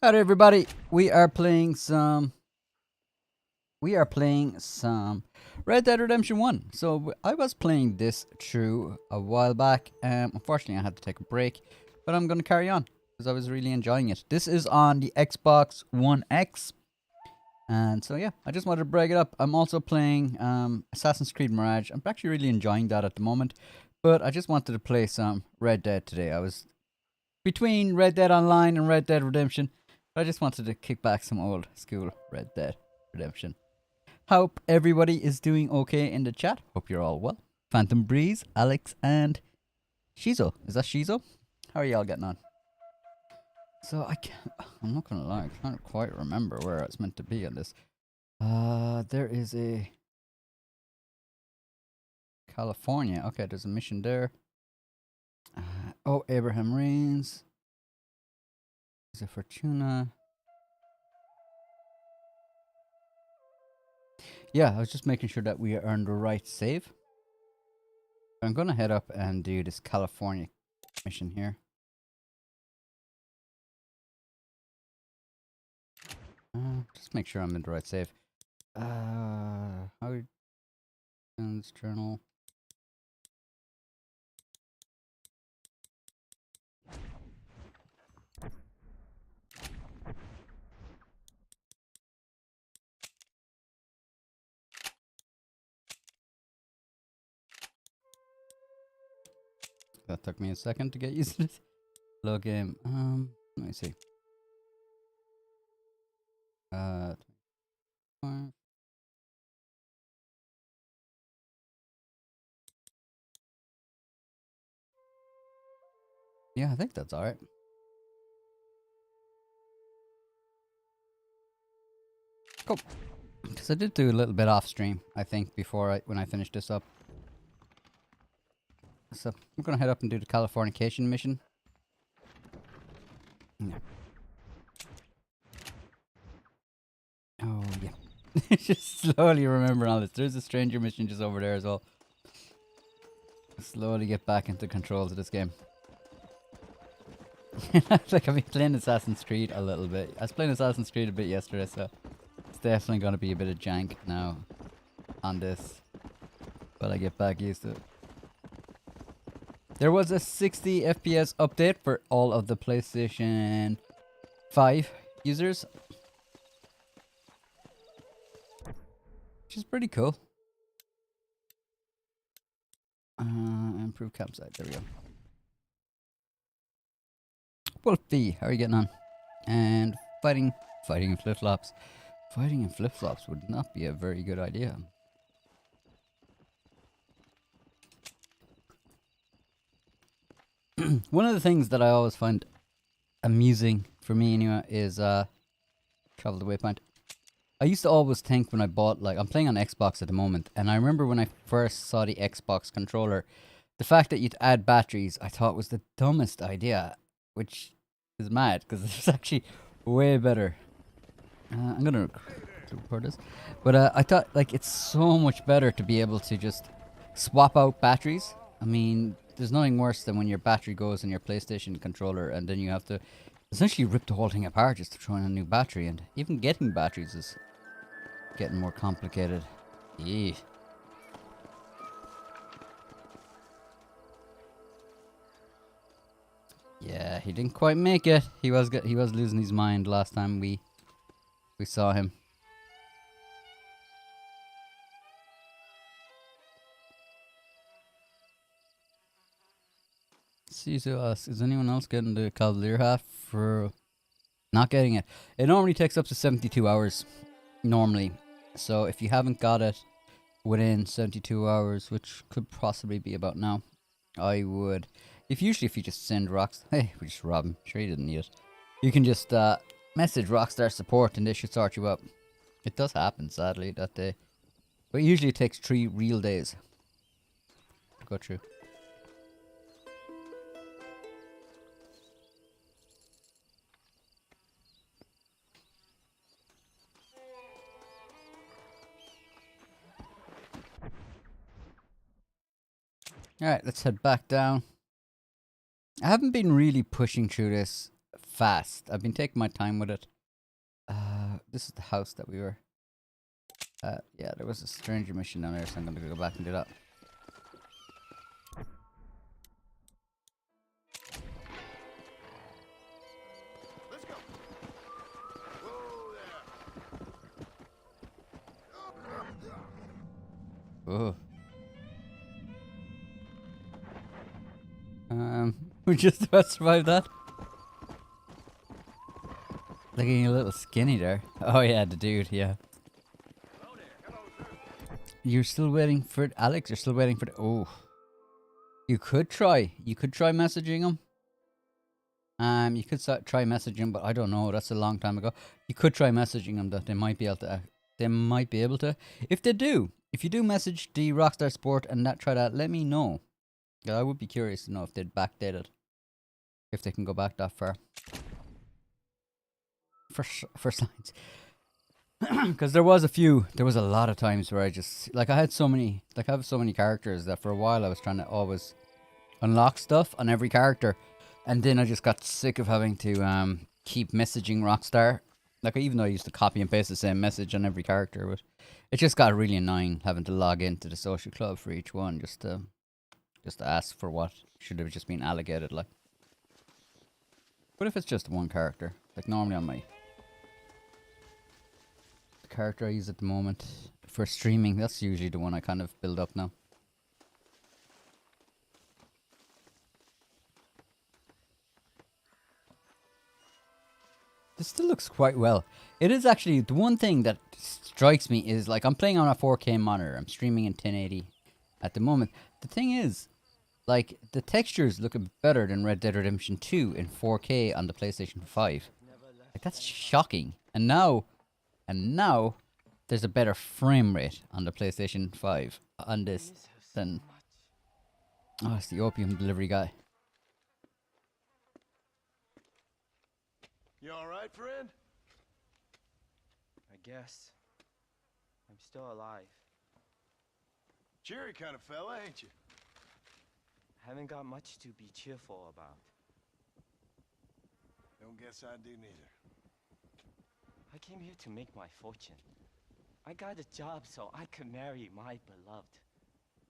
Howdy everybody. We are playing some Red Dead Redemption 1. So I was playing this through a while back. Unfortunately I had to take a break, but I'm going to carry on because I was really enjoying it. This is on the Xbox One X. And so yeah, I just wanted to brag it up. I'm also playing Assassin's Creed Mirage. I'm actually really enjoying that at the moment, but I just wanted to play some Red Dead today. I was between Red Dead Online and Red Dead Redemption. But I just wanted to kick back some old school Red Dead Redemption. Hope everybody is doing okay in the chat. Hope you're all well. Phantom Breeze, Alex, and Shizo. Is that Shizo? How are y'all getting on? So I'm not gonna lie, I can't quite remember where it's meant to be on this. There is a California. Okay, there's a mission there. Oh, Abraham Reigns. Is it Fortuna? Yeah, I was just making sure that we are on the right save. I'm gonna head up and do this California mission here. Just make sure I'm in the right save. How Jones journal. That took me a second to get used to this. Low game. Let me see. Uh, yeah, I think that's alright. Cool. Because I did do a little bit off stream, I think, when I finished this up. So I'm gonna head up and do the Californication mission. Yeah. Oh yeah. Just slowly remembering all this. There's a stranger mission just over there as well. Slowly get back into controls of this game. Like I've been playing Assassin's Creed a little bit. I was playing Assassin's Creed a bit yesterday, so it's definitely going to be a bit of jank now on this. But I get back used to it. There was a 60 FPS update for all of the PlayStation 5 users, which is pretty cool. Improve campsite. There we go. Wolfie, how are you getting on? And fighting in flip-flops. Fighting in flip-flops would not be a very good idea. One of the things that I always find amusing, for me anyway, is travel the waypoint. I used to always think when I bought, like, I'm playing on Xbox at the moment, and I remember when I first saw the Xbox controller, the fact that you'd add batteries, I thought was the dumbest idea, which is mad, because it's actually way better. I'm gonna record this. But I thought, like, it's so much better to be able to just swap out batteries. I mean, there's nothing worse than when your battery goes in your PlayStation controller and then you have to essentially rip the whole thing apart just to throw in a new battery. And even getting batteries is getting more complicated. Yeah. Yeah, he didn't quite make it. He was losing his mind last time we saw him. See, so is anyone else getting the Cavalier half for not getting it? It normally takes up to 72 hours, normally. So if you haven't got it within 72 hours, which could possibly be about now, I would. If you just send rocks, hey, we just rob him. Sure, he didn't need it. You can just message Rockstar support and they should sort you up. It does happen, sadly, that day. But usually it takes 3 real days to go through. Alright, let's head back down. I haven't been really pushing through this fast. I've been taking my time with it. This is the house that we were. Yeah, there was a stranger mission down there, so I'm gonna go back and do that. Let's go. Whoa there. Oh. We just about survived that. Looking a little skinny there. Oh yeah, the dude, yeah. Hello there. Hello, sir. You're still waiting for it, Alex? You're still waiting for the... Oh. You could try. You could try messaging him. You could try messaging him, but I don't know. That's a long time ago. You could try messaging him that they might be able to... They might be able to. If they do, if you do message the Rockstar Sport and try that, let me know. Yeah, I would be curious to know if they'd backdate it. If they can go back that far. For signs. Because there was a lot of times where I just, like I have so many characters that for a while I was trying to always unlock stuff on every character. And then I just got sick of having to keep messaging Rockstar. Like even though I used to copy and paste the same message on every character, but it just got really annoying having to log into the social club for each one just to ask for what should have just been allocated like. What if it's just one character? Like normally on my character I use at the moment for streaming, that's usually the one I kind of build up now. This still looks quite well. It is actually, the one thing that strikes me is like I'm playing on a 4K monitor. I'm streaming in 1080 at the moment. The thing is, like the textures look a bit better than Red Dead Redemption 2 in 4K on the PlayStation 5. Like that's shocking. And now there's a better frame rate on the PlayStation 5 on this than... Oh, it's the opium delivery guy. You all right, friend? I guess. I'm still alive. Cheery kind of fella, ain't you? Haven't got much to be cheerful about. Don't guess I do neither. I came here to make my fortune. I got a job so I could marry my beloved.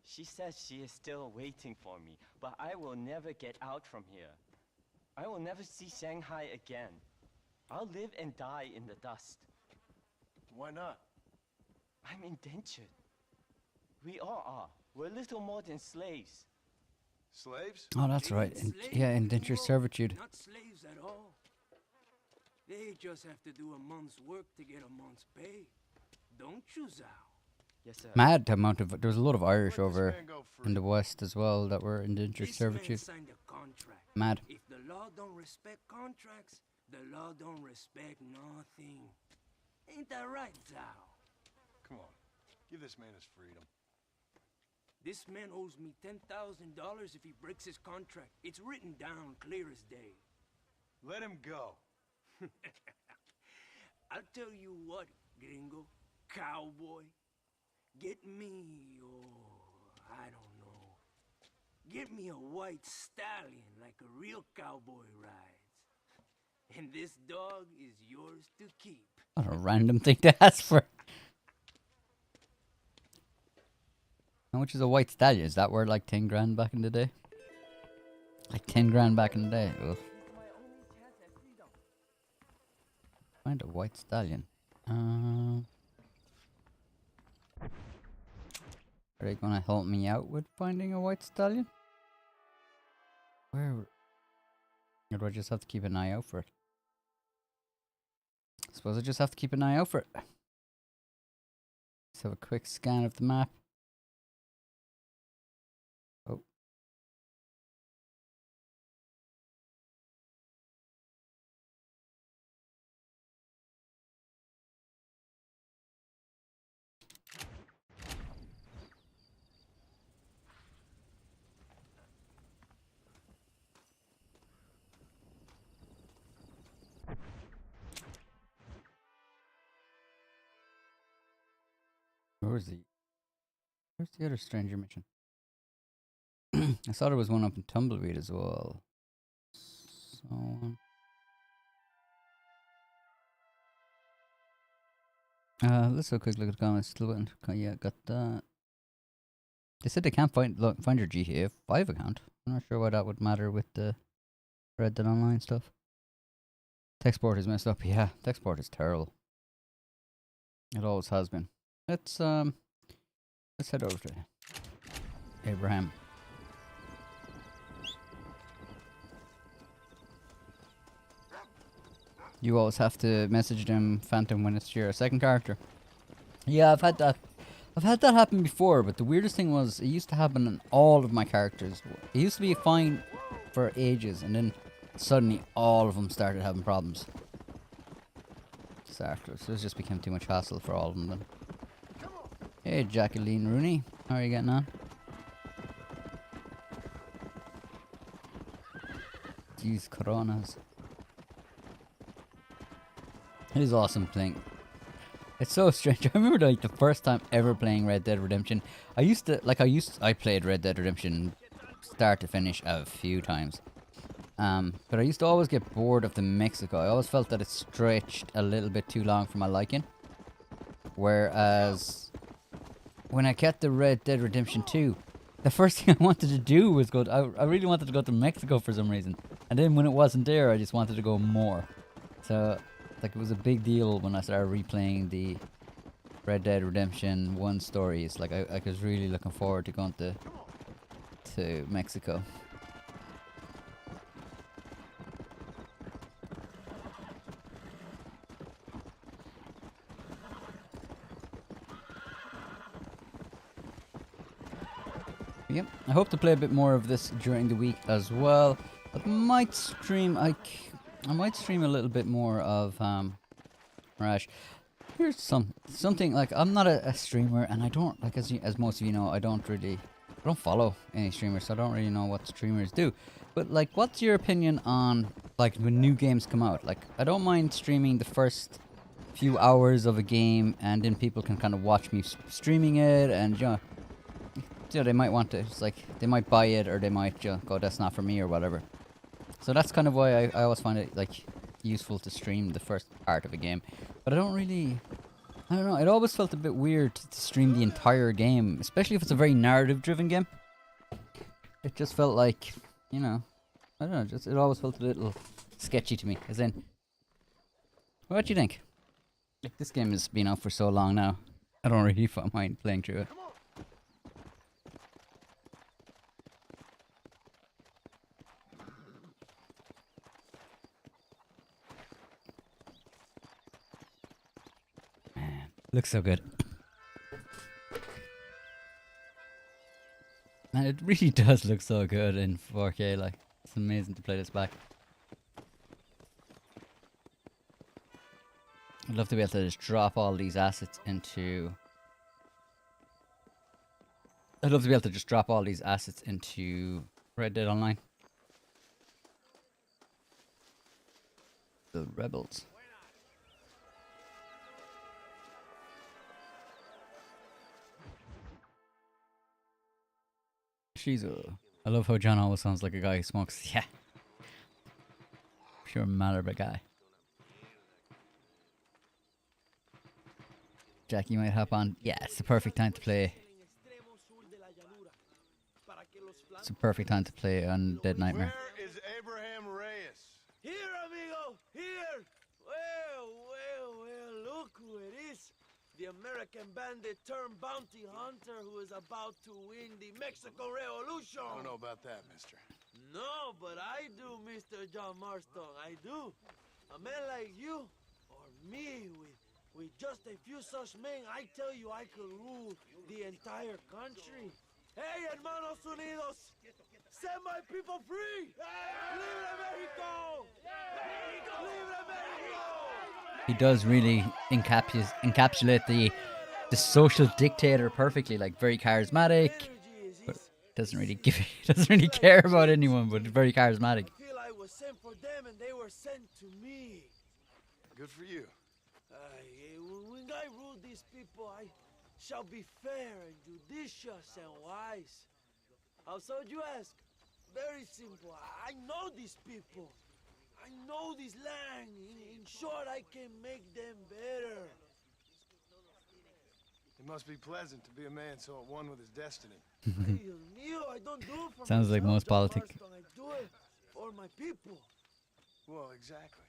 She says she is still waiting for me, but I will never get out from here. I will never see Shanghai again. I'll live and die in the dust. Why not? I'm indentured. We all are. We're little more than slaves. Slaves? Oh, that's right. Yeah, indentured servitude. Not slaves at all. They just have to do a month's work to get a month's pay. Don't you, Zhao? Yes, sir. Mad amount of... There was a lot of Irish Let this over man go free. in the West as well that were indentured This man servitude. signed a contract. Mad. If the law don't respect contracts, the law don't respect nothing. Ain't that right, Zhao? Come on. Give this man his freedom. This man owes me $10,000 if he breaks his contract. It's written down clear as day. Let him go. I'll tell you what, gringo, cowboy. Get me, I don't know. Get me a white stallion like a real cowboy rides. And this dog is yours to keep. What a random thing to ask for. How much is a white stallion? Is that worth like 10 grand back in the day? Like 10 grand back in the day? Ugh. Find a white stallion. Are they gonna help me out with finding a white stallion? Where? Or do I just have to keep an eye out for it? I suppose I just have to keep an eye out for it. Let's have a quick scan of the map. Oh. Where's the other stranger mission? I thought there was one up in Tumbleweed as well. So Let's have a quick look at the comments. Still waiting. Yeah, got that. They said they can't find your GTA 5 account. I'm not sure why that would matter with the Red Dead Online stuff. Tech support is messed up. Yeah, tech support is terrible. It always has been. Let's head over to Abraham. You always have to message them Phantom when it's your second character. Yeah, I've had that. I've had that happen before, but the weirdest thing was it used to happen in all of my characters. It used to be fine for ages, and then suddenly all of them started having problems. So afterwards, it just became too much hassle for all of them then. Hey, Jacqueline Rooney, how are you getting on? These coronas. It is awesome playing. It's so strange. I remember like the first time ever playing Red Dead Redemption. I played Red Dead Redemption start to finish a few times. But I used to always get bored of the Mexico. I always felt that it stretched a little bit too long for my liking. Whereas when I kept the Red Dead Redemption 2, the first thing I wanted to do was go. I really wanted to go to Mexico for some reason. And then when it wasn't there, I just wanted to go more. So like it was a big deal when I started replaying the Red Dead Redemption 1 stories. Like I was really looking forward to going to Mexico. Yep, I hope to play a bit more of this during the week as well. I might stream. I might stream a little bit more of Rash. Here's something like I'm not a streamer, and I don't like as most of you know I don't follow any streamers, so I don't really know what streamers do. But like, what's your opinion on like when new games come out? Like, I don't mind streaming the first few hours of a game, and then people can kind of watch me streaming it, and they might want to. It's like they might buy it, or they might go, "That's not for me," or whatever. So that's kind of why I always find it like useful to stream the first part of a game. But I don't know, it always felt a bit weird to stream the entire game, especially if it's a very narrative driven game. It just felt like, I don't know, it always felt a little sketchy to me. As in, what do you think? Like, this game has been out for so long now, I don't really mind playing through it. Looks so good. And it really does look so good in 4K, like, it's amazing to play this back. I'd love to be able to just drop all these assets into... Red Dead Online. The Rebels. I love how John always sounds like a guy who smokes. Yeah. Pure Malabar guy. Jack, you might hop on. Yeah, it's the perfect time to play. It's the perfect time to play on Dead Nightmare. Where is Abraham Reyes? Here, amigo, here. Well, look who it is. The American bandit turned bounty hunter who is about to win the Mexican Revolution. I don't know about that, mister. No, but I do, Mr. John Marston, I do. A man like you, or me, with just a few such men, I tell you I could rule the entire country. Hey, hermanos unidos, set my people free! Libre Mexico! Libre Mexico! He does really encapsulate the social dictator perfectly, like very charismatic, but doesn't really care about anyone, but very charismatic. I feel I was sent for them and they were sent to me. Good for you. When I rule these people, I shall be fair and judicious and wise. How so, you ask? Very simple. I know these people. I know this land. In short, I can make them better. must be pleasant to be a man so at one with his destiny. Ay, Dios mío, I don't do it for Sounds like myself, most John politic. Marston. I do it for my people. Well, exactly.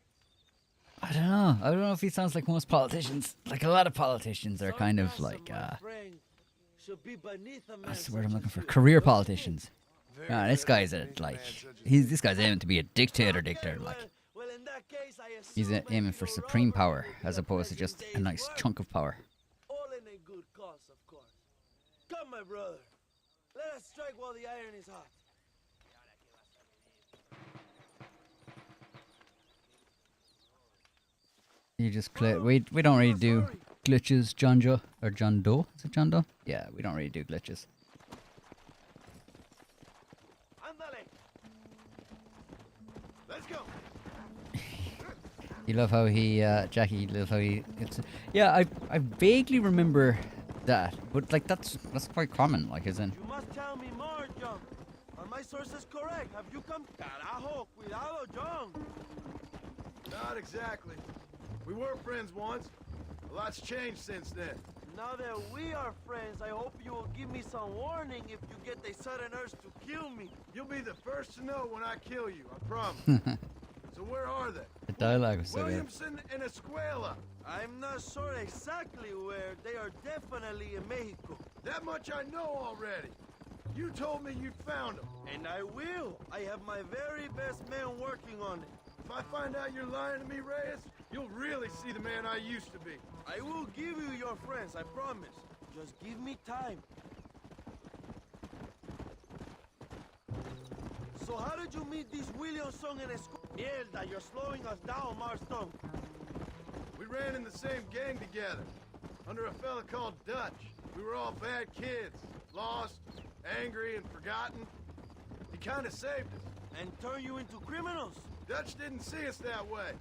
I don't know. I don't know if he sounds like most politicians. Like a lot of politicians are kind of Sarcasm, like, my friend, should be beneath a man that's the word I'm such looking as for. you, Career don't you think? politicians. Very Nah, this good. guy's a Beneath a like, man such as this guy's aiming to be a dictator. Okay, Like well, in that case, I he's assume aiming for maybe supreme your power robbery will be as a opposed to pleasant just a day's nice work. chunk of power. All in a good cause, of course. Come, my brother. Let us strike while the iron is hot. You just click. We don't really do glitches, John Joe or John Doe. Is it John Doe? Yeah, we don't really do glitches. Ándale. Let's go. You love how he, Jackie. You love how he. Yeah, I vaguely remember that, but like that's quite common. Like, as in, You must tell me more, John. Are my sources correct? Have you come? Carajo, cuidado, John. Not exactly. We were friends once. A lot's changed since then. Now that we are friends, I hope you will give me some warning if you get a sudden urge to kill me. You'll be the first to know when I kill you, I promise. So where are they? the dialogue was so good. Williamson and Escuela. I'm not sure exactly where. They are definitely in Mexico. That much I know already. You told me you found them. And I will. I have my very best men working on it. If I find out you're lying to me, Reyes, you'll really see the man I used to be. I will give you your friends, I promise. Just give me time. So how did you meet these Williamson and Escuela? Mierda, you're slowing us down, Marston. We ran in the same gang together, under a fella called Dutch. We were all bad kids, lost, angry, and forgotten. He kind of saved us. And turn you into criminals? Dutch didn't see us that way.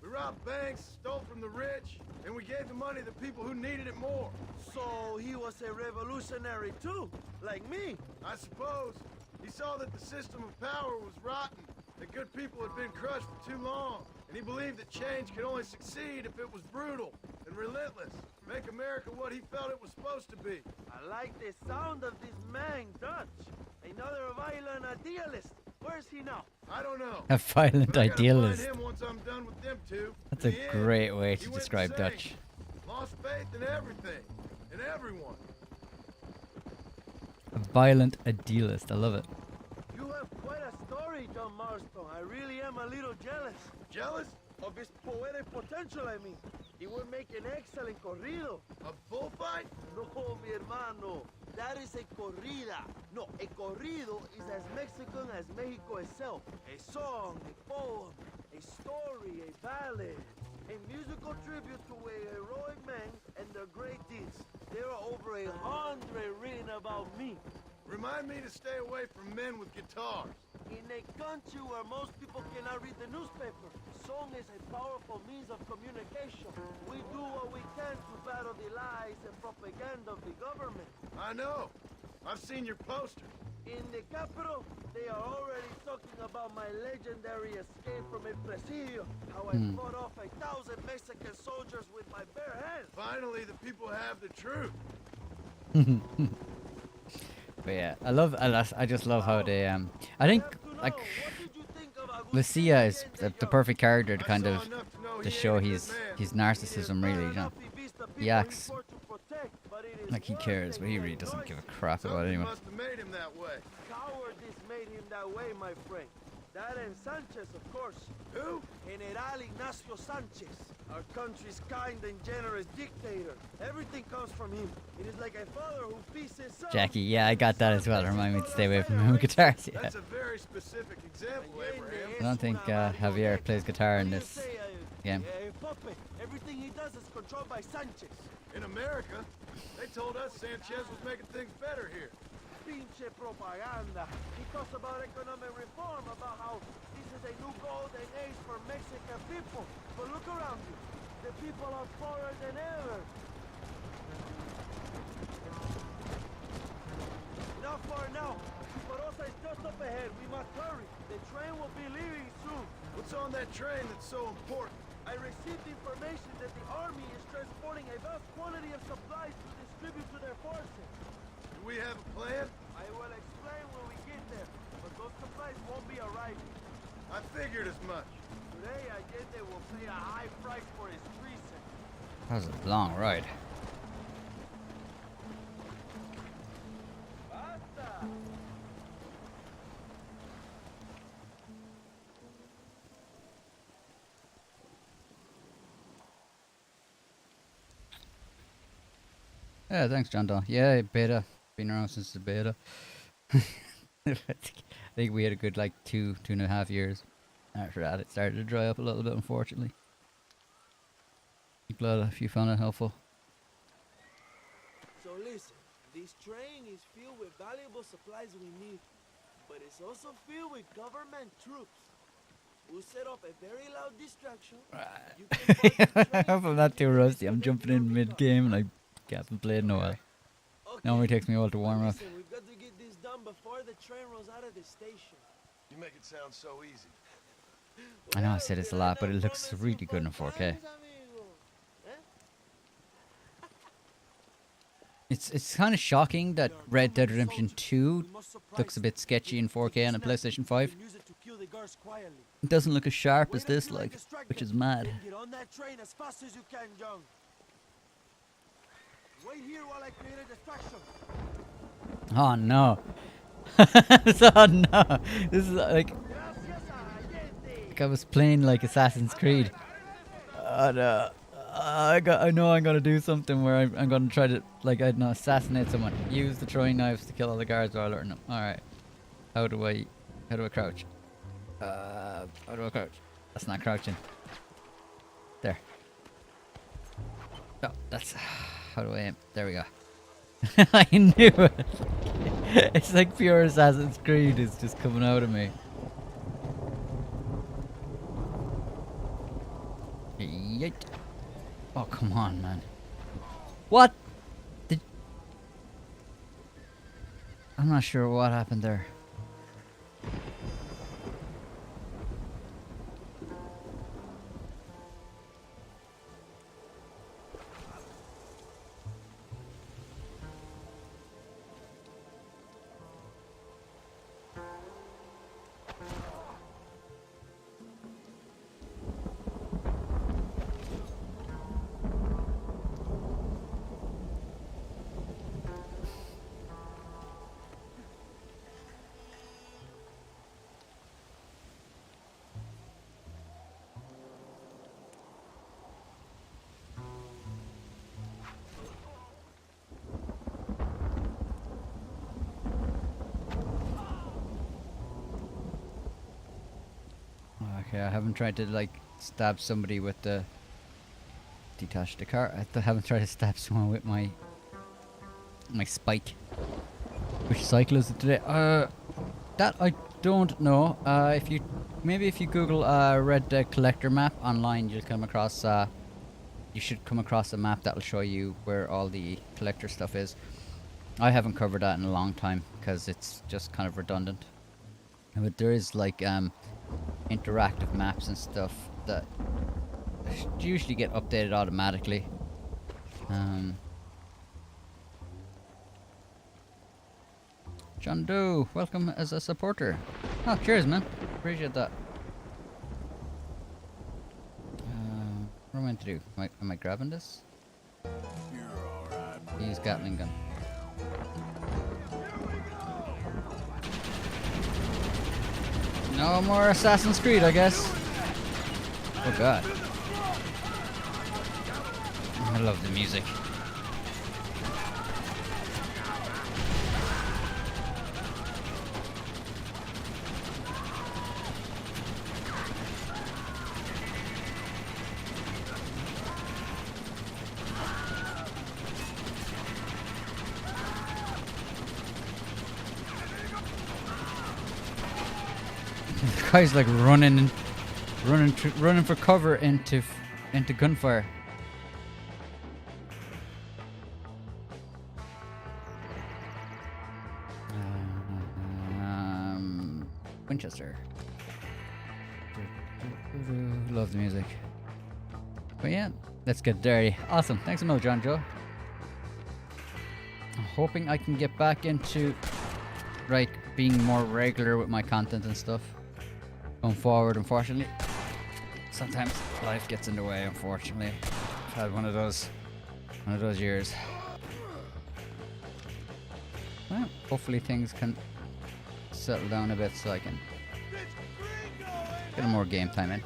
We robbed banks, stole from the rich, and we gave the money to people who needed it more. So he was a revolutionary too, like me. I suppose he saw that the system of power was rotten, that good people had been crushed for too long, and he believed that change could only succeed if it was brutal and relentless, make America what he felt it was supposed to be. I like the sound of this man, Dutch. Another violent idealist. Where's he now? I don't know. A violent But I gotta idealist. find him once I'm done with them two. That's In a the end, great way he to went describe insane. Dutch. Lost faith in everything, and everyone. A violent idealist. I love it. You have quite a story, John Marston. I really am a little jealous. Jealous? Of his poetic potential, I mean. He would make an excellent corrido. A bullfight? No, mi hermano. That is a corrida. No, a corrido is as Mexican as Mexico itself. A song, a poem, a story, a ballad. A musical tribute to a heroic man and their great deeds. There are over 100 written about me. Remind me to stay away from men with guitars. In a country where most people cannot read the newspaper, song is a powerful means of communication. We do what we can to battle the lies and propaganda of the government. I know. I've seen your posters. In the capital, they are already talking about my legendary escape from a presidio, how I fought off 1,000 Mexican soldiers with my bare hands. Finally, the people have the truth. But yeah, I just love how they I think like What did you think of Agustin Lucia is the Mendoza? perfect character to I kind saw of enough to know to he show ain't a good his man. narcissism really, you know. He acts like he cares, but he really doesn't give a crap about Something anyone. must have made him that way. Cowardice made him that way, my friend. That and Sanchez, of course. Who? General Ignacio Sanchez, our country's kind and generous dictator. Everything comes from him. It is like a father who feeds his son. Jackie, yeah, I got that as well. Remind me to stay away from him with guitars. Yeah. That's a very specific example, Abraham. I don't think Javier plays guitar in this game. Puppet. Everything he does is controlled by Sanchez. In America, they told us Sanchez was making things better here. Pinche propaganda. He talks about economic reform, about how this is a new golden age for Mexican people. But look around you. The people are poorer than ever. Not far now. Chuparosa is just up ahead. We must hurry. The train will be leaving soon. What's on that train that's so important? I received information that the army is transporting a vast quantity of supplies to the contribute to their forces. Do we have a plan? I will explain when we get there, but those supplies won't be arriving. I figured as much. Today, Allende will pay a high price for his treason. That was a long ride. Basta! Yeah, thanks, John Doe. Yeah, beta. Been around since the beta. I think we had a good like 2.5 years. After that, it started to dry up a little bit, unfortunately. I'm glad if you found it helpful. So listen, this train is filled with valuable supplies we need, but it's also filled with government troops. We'll set up a very loud distraction. You can park the train If I'm not too rusty, I'm jumping in mid-game and I haven't played in a while. Okay. It only takes me a while to warm up. Listen, we've got to get this done before the train rolls out of the station. You make it sound so easy. I know I said this a lot, but it looks really good in 4K. It's kind of shocking that Red Dead Redemption 2 looks a bit sketchy in 4K on a PlayStation 5. It doesn't look as sharp as this, like, which is mad. Get on that train as fast as you can, Young. Wait here while I create a distraction. Oh no. Oh no. This is like I was playing like Assassin's Creed. Oh no. I know I'm gonna do something where I'm gonna try to, like, I don't know, assassinate someone. Use the throwing knives to kill all the guards while alerting them. Alright. How do I crouch? How do I crouch? That's not crouching. There. Oh, that's... How do I aim? There we go. I knew it. It's like pure Assassin's Creed is just coming out of me. Yeet. Oh, come on, man. What? I'm not sure what happened there. Okay, I haven't tried to, like, stab somebody with the... Detach the car. I haven't tried to stab someone with my spike. Which cycle is it today? That I don't know. If you Google Red Dead Collector map online, you'll come across you should come across a map that'll show you where all the collector stuff is. I haven't covered that in a long time because it's just kind of redundant. But there is, like, interactive maps and stuff that usually get updated automatically. John Doe, welcome as a supporter. Oh, cheers, man. Appreciate that. What am I meant to do? Am I grabbing this? Use Gatling gun. No more Assassin's Creed, I guess. Oh god. I love the music. The guy's like running for cover into gunfire. Winchester. Love the music. But yeah, let's get dirty. Awesome. Thanks a million, John Joe. hoping I can get back into like being more regular with my content and stuff going forward. Unfortunately, sometimes life gets in the way. Unfortunately, I've had one of those years. Well, hopefully things can settle down a bit so I can get more game time in.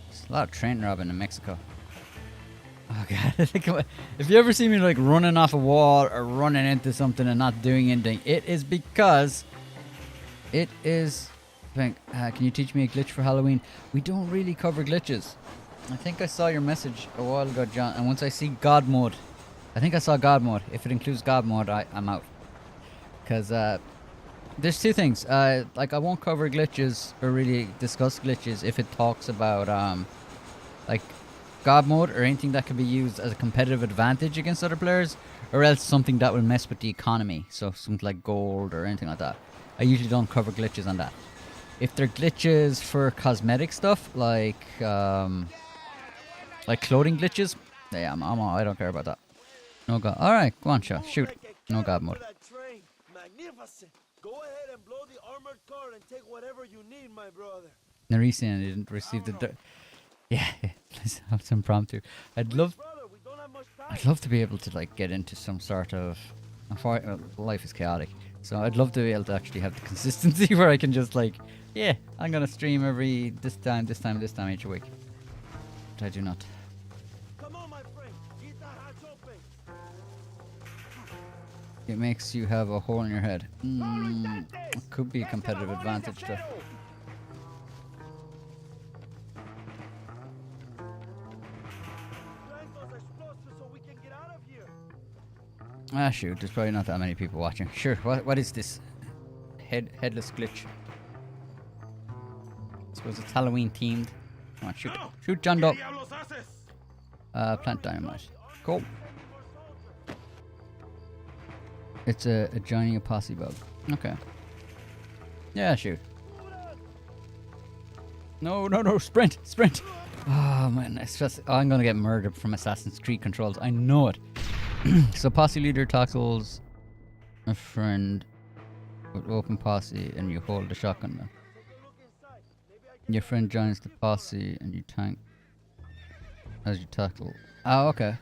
There's a lot of train robbing in Mexico. Oh god, if you ever see me like running off a wall or running into something and not doing anything, it is because it is... can you teach me a glitch for Halloween? We don't really cover glitches. I think I saw your message a while ago, John, and once I see God mode, I think I saw God mode. If it includes God mode, I'm out. Because there's two things. Like I won't cover glitches or really discuss glitches if it talks about like God mode or anything that can be used as a competitive advantage against other players, or else something that will mess with the economy. So something like gold or anything like that. I usually don't cover glitches on that. If they're glitches for cosmetic stuff, like clothing glitches, yeah, I don't care about that. No God. All right, go on, shoot. No God mode. Magnificent. Go ahead and blow the armored car and take whatever you need, my brother. Reyes didn't receive the. Yeah, let's have some impromptu. I'd love to be able to like get into some sort of. Life is chaotic, so I'd love to be able to actually have the consistency where I can just like, yeah, I'm gonna stream every this time each week. But I do not. Come on, my friend. Get that hatch open. It makes you have a hole in your head. It could be a competitive advantage though. Ah shoot, there's probably not that many people watching. Sure, what is this? Headless glitch. I suppose it's Halloween themed. Come on, shoot. Shoot, John Doe. Plant dynamite. Cool. It's a joining a posse bug. Okay. Yeah, shoot. No, sprint. Oh man, it's just, I'm gonna get murdered from Assassin's Creed controls. I know it. So posse leader tackles a friend with open posse and you hold the shotgun then. Your friend joins the posse and you tank as you tackle. Oh, okay.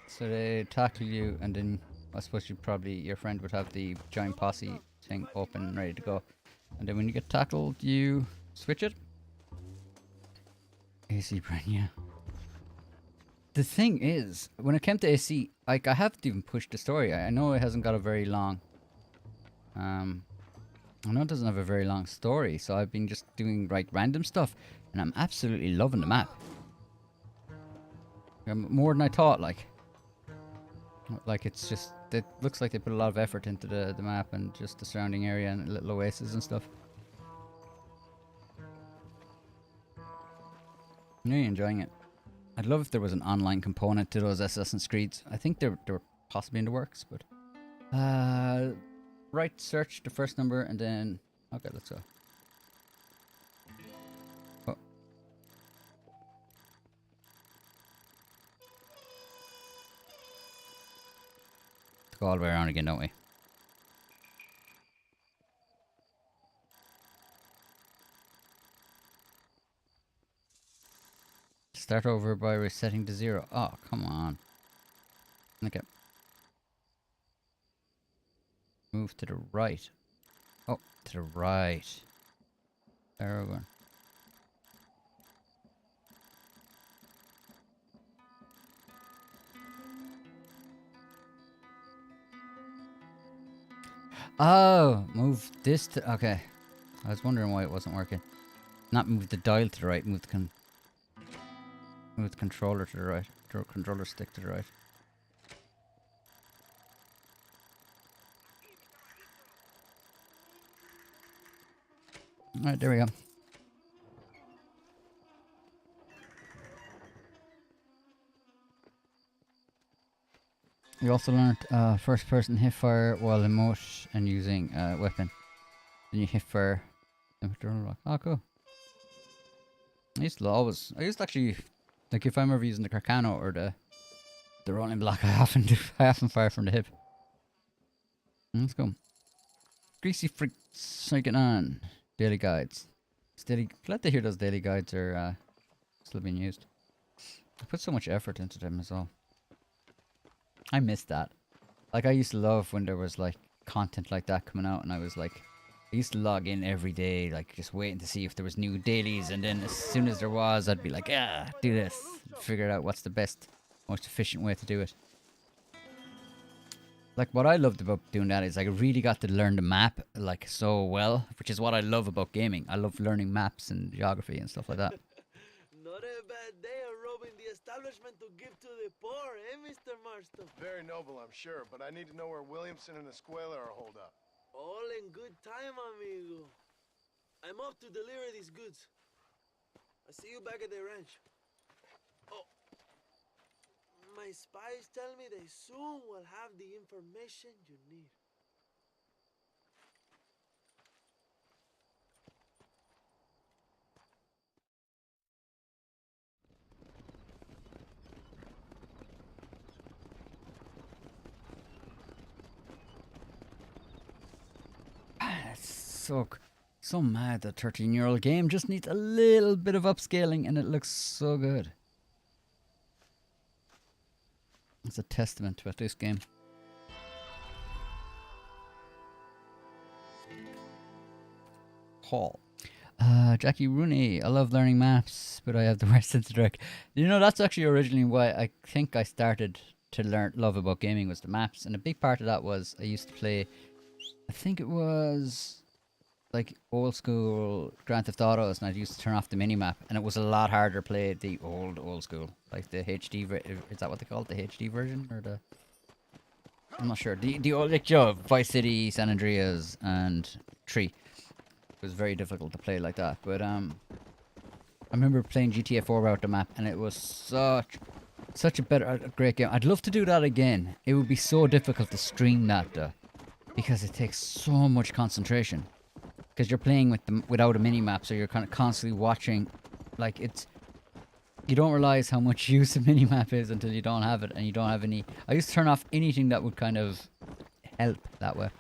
So they tackle you and then I suppose your friend would have the giant posse thing open and ready to go. And then when you get tackled, you switch it. AC brain, yeah. The thing is, when it came to AC, like I haven't even pushed the story. I know it hasn't got a very long. I know it doesn't have a very long story, so I've been just doing like random stuff, and I'm absolutely loving the map. More than I thought. Like it's just, it looks like they put a lot of effort into the map and just the surrounding area and little oases and stuff. I'm really enjoying it. I'd love if there was an online component to those Assassin's Creeds. I think they were possibly in the works, but... right, search the first number and then... Okay, let's go. Oh. Let's go all the way around again, don't we? Start over by resetting to 0. Oh, come on. Okay. Move to the right. Oh, to the right. There we go. Oh, move this to... Okay. I was wondering why it wasn't working. Not move the dial to the right, move the controller to the right. Controller stick to the right. Alright, there we go. You also learned first person hip fire while emote and using weapon. Then you hit for... Oh, cool. I used to actually, like if I'm ever using the Carcano or the rolling block, I often fire from the hip. Let's go. Greasy freaks, how you getting on? Daily guides. Glad to hear those daily guides are still being used. I put so much effort into them as well. I miss that. Like I used to love when there was like content like that coming out, and I was like, I used to log in every day, like just waiting to see if there was new dailies, and then as soon as there was, I'd be like, yeah, do this. Figure out what's the best, most efficient way to do it. Like what I loved about doing that is I really got to learn the map like so well, which is what I love about gaming. I love learning maps and geography and stuff like that. Not a bad day of robbing the establishment to give to the poor, eh, Mr. Marston? Very noble, I'm sure, but I need to know where Williamson and Escuela are holed up. All in good time, amigo. I'm off to deliver these goods. I see you back at the ranch. Oh, my spies tell me they soon will have the information you need. It's so mad that 13-year-old game just needs a little bit of upscaling and it looks so good. It's a testament to this game. Hall. Jackie Rooney, I love learning maps, but I have the worst sense of direction. You know, that's actually originally why I think I started to love about gaming was the maps, and a big part of that was I used to play, I think it was like old school Grand Theft Autos, and I used to turn off the minimap, and it was a lot harder to play the old school, like the HD. Is that what they call it, the HD version, or the? I'm not sure. The old, like Joe, Vice City, San Andreas, and 3. It was very difficult to play like that, but I remember playing GTA 4 without the map, and it was such a great game. I'd love to do that again. It would be so difficult to stream that though, because it takes so much concentration. Because you're playing without a minimap, so you're kind of constantly watching. Like you don't realize how much use a minimap is until you don't have it, and you don't have any. I used to turn off anything that would kind of help that way.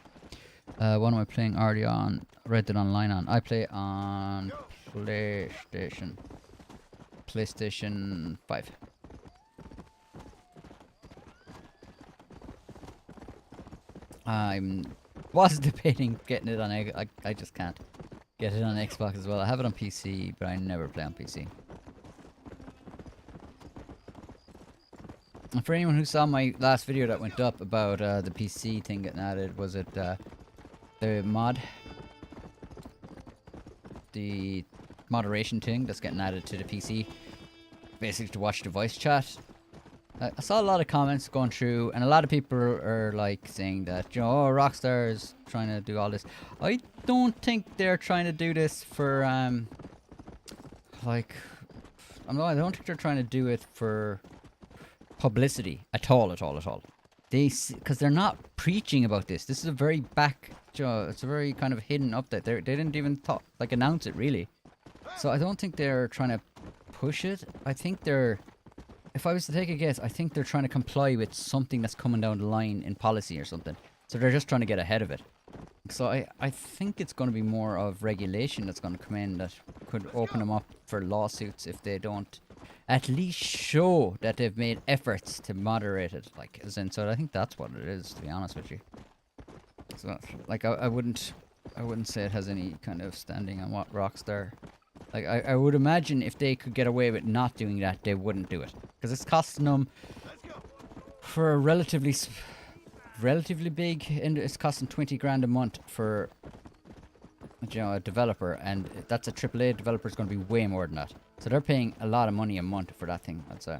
What am I playing already on? Red Dead Online on. I play on PlayStation 5. I was debating getting it on I just can't get it on Xbox as well. I have it on PC, but I never play on PC. And for anyone who saw my last video that went up about the PC thing getting added, was it the mod? The moderation thing that's getting added to the PC, basically to watch the voice chat. I saw a lot of comments going through, and a lot of people are like saying that, you know, oh, Rockstar is trying to do all this. I don't think they're trying to do this for like, I don't think they're trying to do it for publicity at all. Because they're not preaching about this. This is a very it's a very kind of hidden update. They didn't even announce it really. So I don't think they're trying to push it. I think they're, if I was to take a guess, I think they're trying to comply with something that's coming down the line in policy or something. So they're just trying to get ahead of it. So I think it's going to be more of regulation that's going to come in that could open them up for lawsuits if they don't at least show that they've made efforts to moderate it. Like, as in, so I think that's what it is, to be honest with you. So, like, I wouldn't say it has any kind of standing on what Rockstar. Like, I would imagine if they could get away with not doing that, they wouldn't do it. Because it's costing them, for a relatively big, and it's costing 20 grand a month for, you know, a developer, and that's a AAA developer is going to be way more than that. So they're paying a lot of money a month for that thing, I'd say.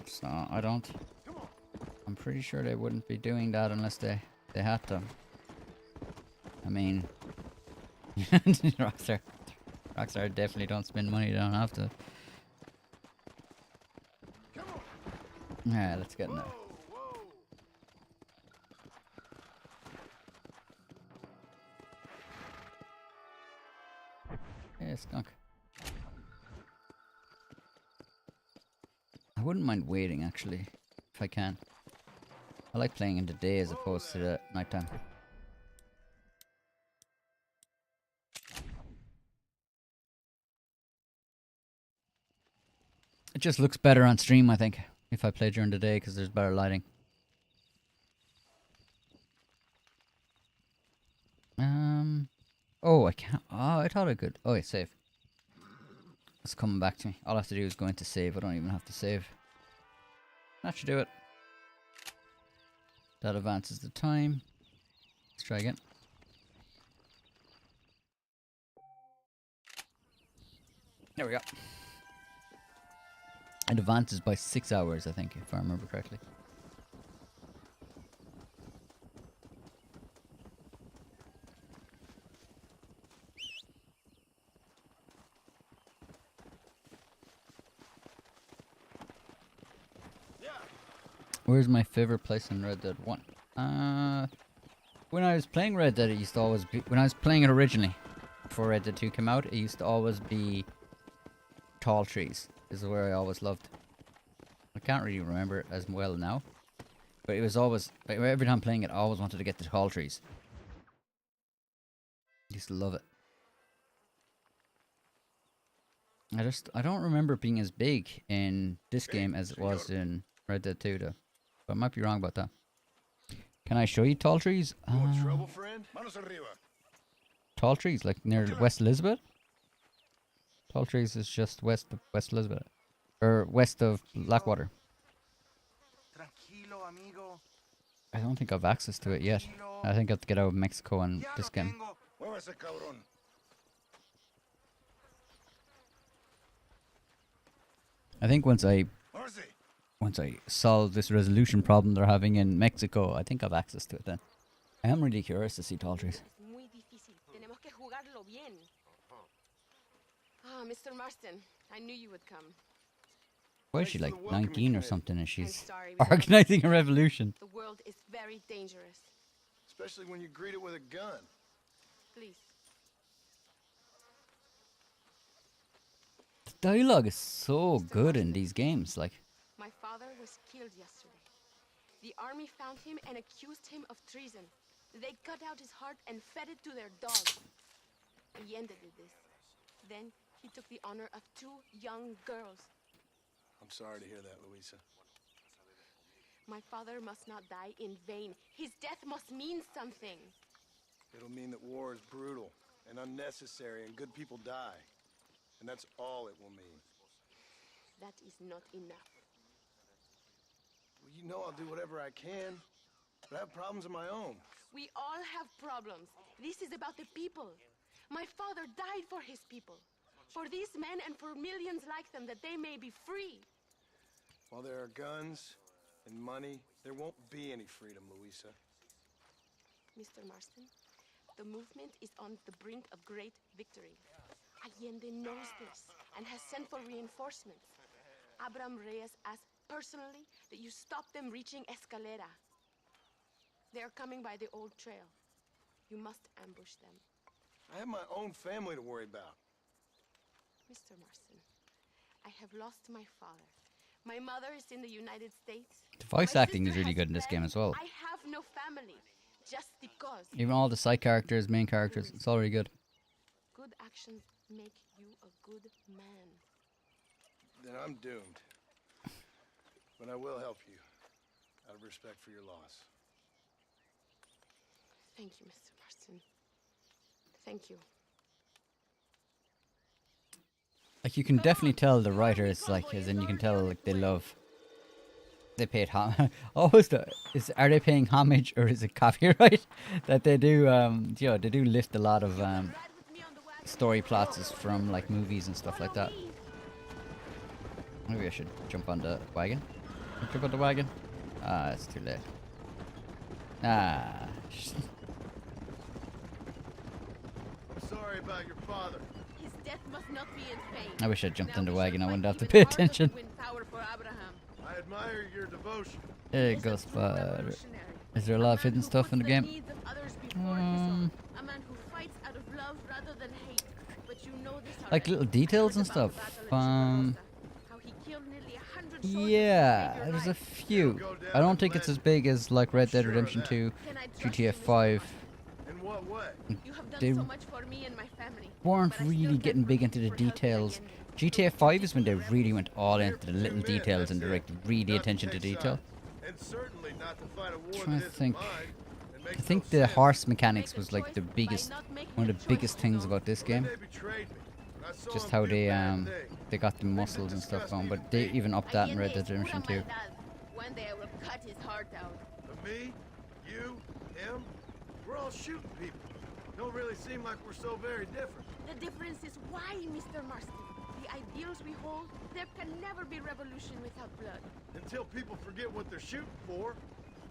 So I'm pretty sure they wouldn't be doing that unless they had to. I mean, Rockstar definitely don't spend money they don't have to. Alright, let's get in there. Yeah, skunk. I wouldn't mind waiting actually, if I can. I like playing in the day as opposed to the nighttime. It just looks better on stream, I think, if I play during the day because there's better lighting. Oh, I can't. Oh, I thought I could. Oh, yeah, save. It's coming back to me. All I have to do is go into save. I don't even have to save. That should do it. That advances the time. Let's try again. There we go. It advances by 6 hours, I think, if I remember correctly. Where's my favorite place in Red Dead 1? When I was playing Red Dead, it used to always be... When I was playing it originally, before Red Dead 2 came out, it used to always be tall trees. This is where I always loved. I can't really remember it as well now. But it was always... Like, every time playing it, I always wanted to get the tall trees. I used to love it. I don't remember it being as big in this game as it was in Red Dead 2 though. But I might be wrong about that. Can I show you tall trees? Trouble, friend? Manos arriba. Tall trees, like near West Elizabeth? Tall trees is just west of West Elizabeth. Or west of Blackwater. Tranquilo, amigo. I don't think I've access to it yet. I think I have to get out of Mexico and this game. Muévase, cabrón. I think once I solve this resolution problem they're having in Mexico, I think I've access to it then. I am really curious to see tall trees. Muy difícil. Tenemos que jugarlo bien. Ah, Mr. Marston, I knew you would come. Why is she like 19 or something and she's sorry, we organizing a revolution? The world is very dangerous. Especially when you greet it with a gun. Please. The dialogue is so good in these games, like. My father was killed yesterday. The army found him and accused him of treason. They cut out his heart and fed it to their dogs. Allende did this. Then he took the honor of 2 young girls. I'm sorry to hear that, Louisa. My father must not die in vain. His death must mean something. It'll mean that war is brutal and unnecessary and good people die. And that's all it will mean. That is not enough. Well, you know I'll do whatever I can, but I have problems of my own. We all have problems. This is about the people. My father died for his people. For these men and for millions like them, that they may be free. While there are guns and money, there won't be any freedom, Louisa. Mr. Marston, the movement is on the brink of great victory. Allende knows this and has sent for reinforcements. Abraham Reyes asked personally that you stop them reaching Escalera. They are coming by the old trail. You must ambush them. I have my own family to worry about. Mr. Marston, I have lost my father. My mother is in the United States. The voice My acting is sister really has good in this game as well. I have no family, just because. Even all the side characters, main characters, it's all really good. Good actions make you a good man. Then I'm doomed. But I will help you, out of respect for your loss. Thank you, Mr. Marston. Thank you. Like you can definitely tell the writers, like, as in you can tell, like they paid always are they paying homage or is it copyright that they do? You know, they do lift a lot of story plots is from like movies and stuff like that. Maybe I should jump on the wagon. Jump on the wagon. Ah, it's too late. Ah. I'm sorry about your father. His death must not be in vain. I wish I'd jumped in the Now we wagon. shall I wouldn't fight have to even pay harder to attention. win power for Abraham. I admire your devotion. There He is a goes true father. revolutionary. Is there a lot of man hidden who stuff in puts the the game? needs of others before his own. A man who fights out of love rather than hate. But you You know this like already. little I details heard and about the stuff. battle at Chicarosa, how he killed nearly 100 soldiers to Yeah, save your there's a life. few. It'll go I down don't in think it's as legend. big as like Red Dead Sure of Redemption that. 2, Can I trust GTA you, Mr. 5. Marston? In what way? You have done They so much for me and my family. weren't but I still really can't getting big forgive into you the for helping details. Allende. GTA 5 is when they really went all We're here into for the 2 little men, details and that's directed it. really Not to attention to take detail. sides, and certainly not to fight a war Trying that to isn't think. mine, and I makes think no the sense. horse You mechanics make a was like choice the by biggest, not making one a of the choice, biggest you things know? about this When game. they betrayed me, I saw Just them how do they bad things. they got the Things that muscles and stuff disgust going, even but they me. even upped that in Red Allende Dead es pura Redemption 2. maldad. One day I will cut his heart out. But me, you, him, we're all shooting people. Don't really seem like we're so very different. The difference is why, Mr. Marston. The ideals we hold, there can never be revolution without blood. Until people forget what they're shooting for,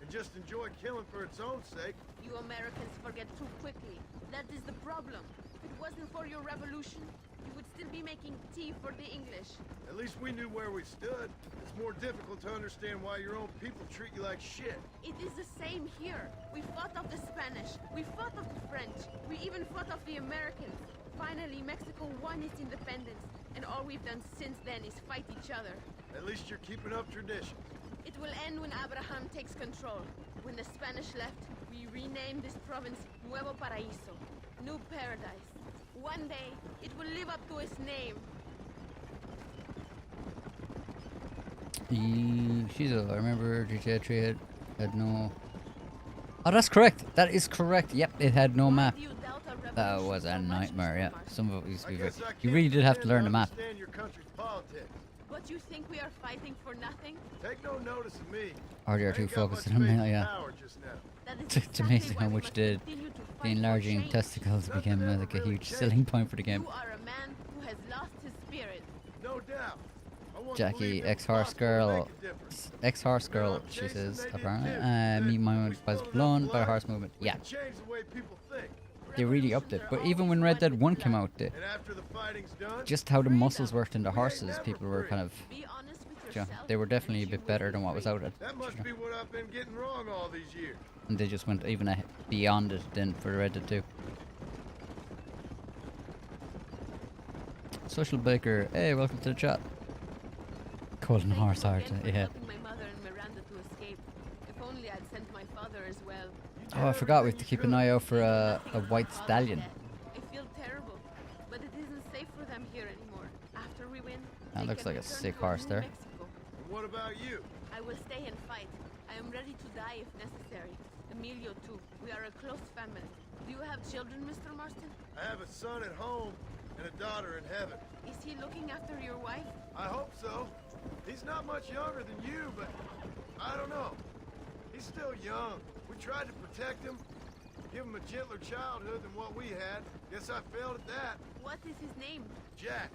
and just enjoy killing for its own sake. You Americans forget too quickly. That is the problem. If it wasn't for your revolution, you would still be making tea for the English. At least we knew where we stood. It's more difficult to understand why your own people treat you like shit. It is the same here. We fought off the Spanish. We fought off the French. We even fought off the Americans. Finally, Mexico won its independence. And all we've done since then is fight each other. At least you're keeping up tradition. It will end when Abraham takes control. When the Spanish left, we renamed this province Nuevo Paraíso, New Paradise. One day, it will live up to its name. She's I remember GTA 3 had no... Oh, that's correct. That is correct. Yep, it had no map. Why do you doubt our That revolution was a so much, nightmare, Mr. yeah. Marston? Some of it used to I be very... guess I You can't really did have to pretend learn the map. understand your country's politics. But you think we are fighting for nothing? Take no notice of me. Or they're I too ain't got focused much on faith male, in yeah. power just now. That is It's exactly amazing why how we much must the continue to fight for enlarging change. testicles Nothing became ever like a really huge changed. selling point for the game. You are a man who has lost his spirit. No doubt. I once Jackie, believed it was ex-horse possible to girl, make a difference. ex-horse Now girl, I'm she chasing, says, they did apparently. too. Me, Then my we mind was spilled blown enough by the blood, horse movement. we Yeah, can change the way people think. they really upped it. Revolutions But are even always when Red won Dead with 1 blood. came out, And after the fighting's done, just how the muscles Freedom. worked in the We ain't horses, never people were free. kind of... Be honest with Yeah, yourself. they were definitely a and you bit will better be than what was free. out it. that must be what I've been getting wrong all these years. And they just went even beyond it then for Red Dead 2. Social Baker, hey, welcome to the chat. Golden Thank you horse heart, again for yeah. helping my mother and Miranda to escape. If only I'd sent my father as well. You Oh, I did forgot we have everything to you keep an could. eye out for a Nothing white about stallion. that. I feel terrible, but it isn't safe for them here anymore. After we win, That they looks can like a return sick to horse new there. Mexico. And what about you? I will stay and fight. I am ready to die if necessary. Emilio too. We are a close family. Do you have children, Mr. Marston? I have a son at home and a daughter in heaven. Is he looking after your wife? I hope so. He's not much younger than you, but I don't know. He's still young. We tried to protect him, give him a gentler childhood than what we had. Guess I failed at that. What is his name? Jack.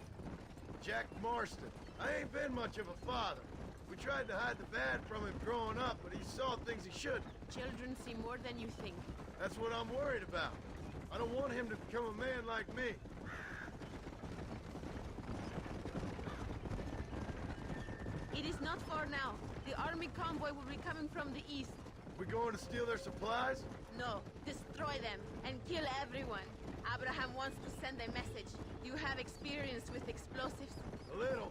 Jack Marston. I ain't been much of a father. We tried to hide the bad from him growing up, but he saw things he shouldn't. Children see more than you think. That's what I'm worried about. I don't want him to become a man like me. It is not far now. The army convoy will be coming from the east. We going to steal their supplies? No, destroy them and kill everyone. Abraham wants to send a message. You have experience with explosives? A little.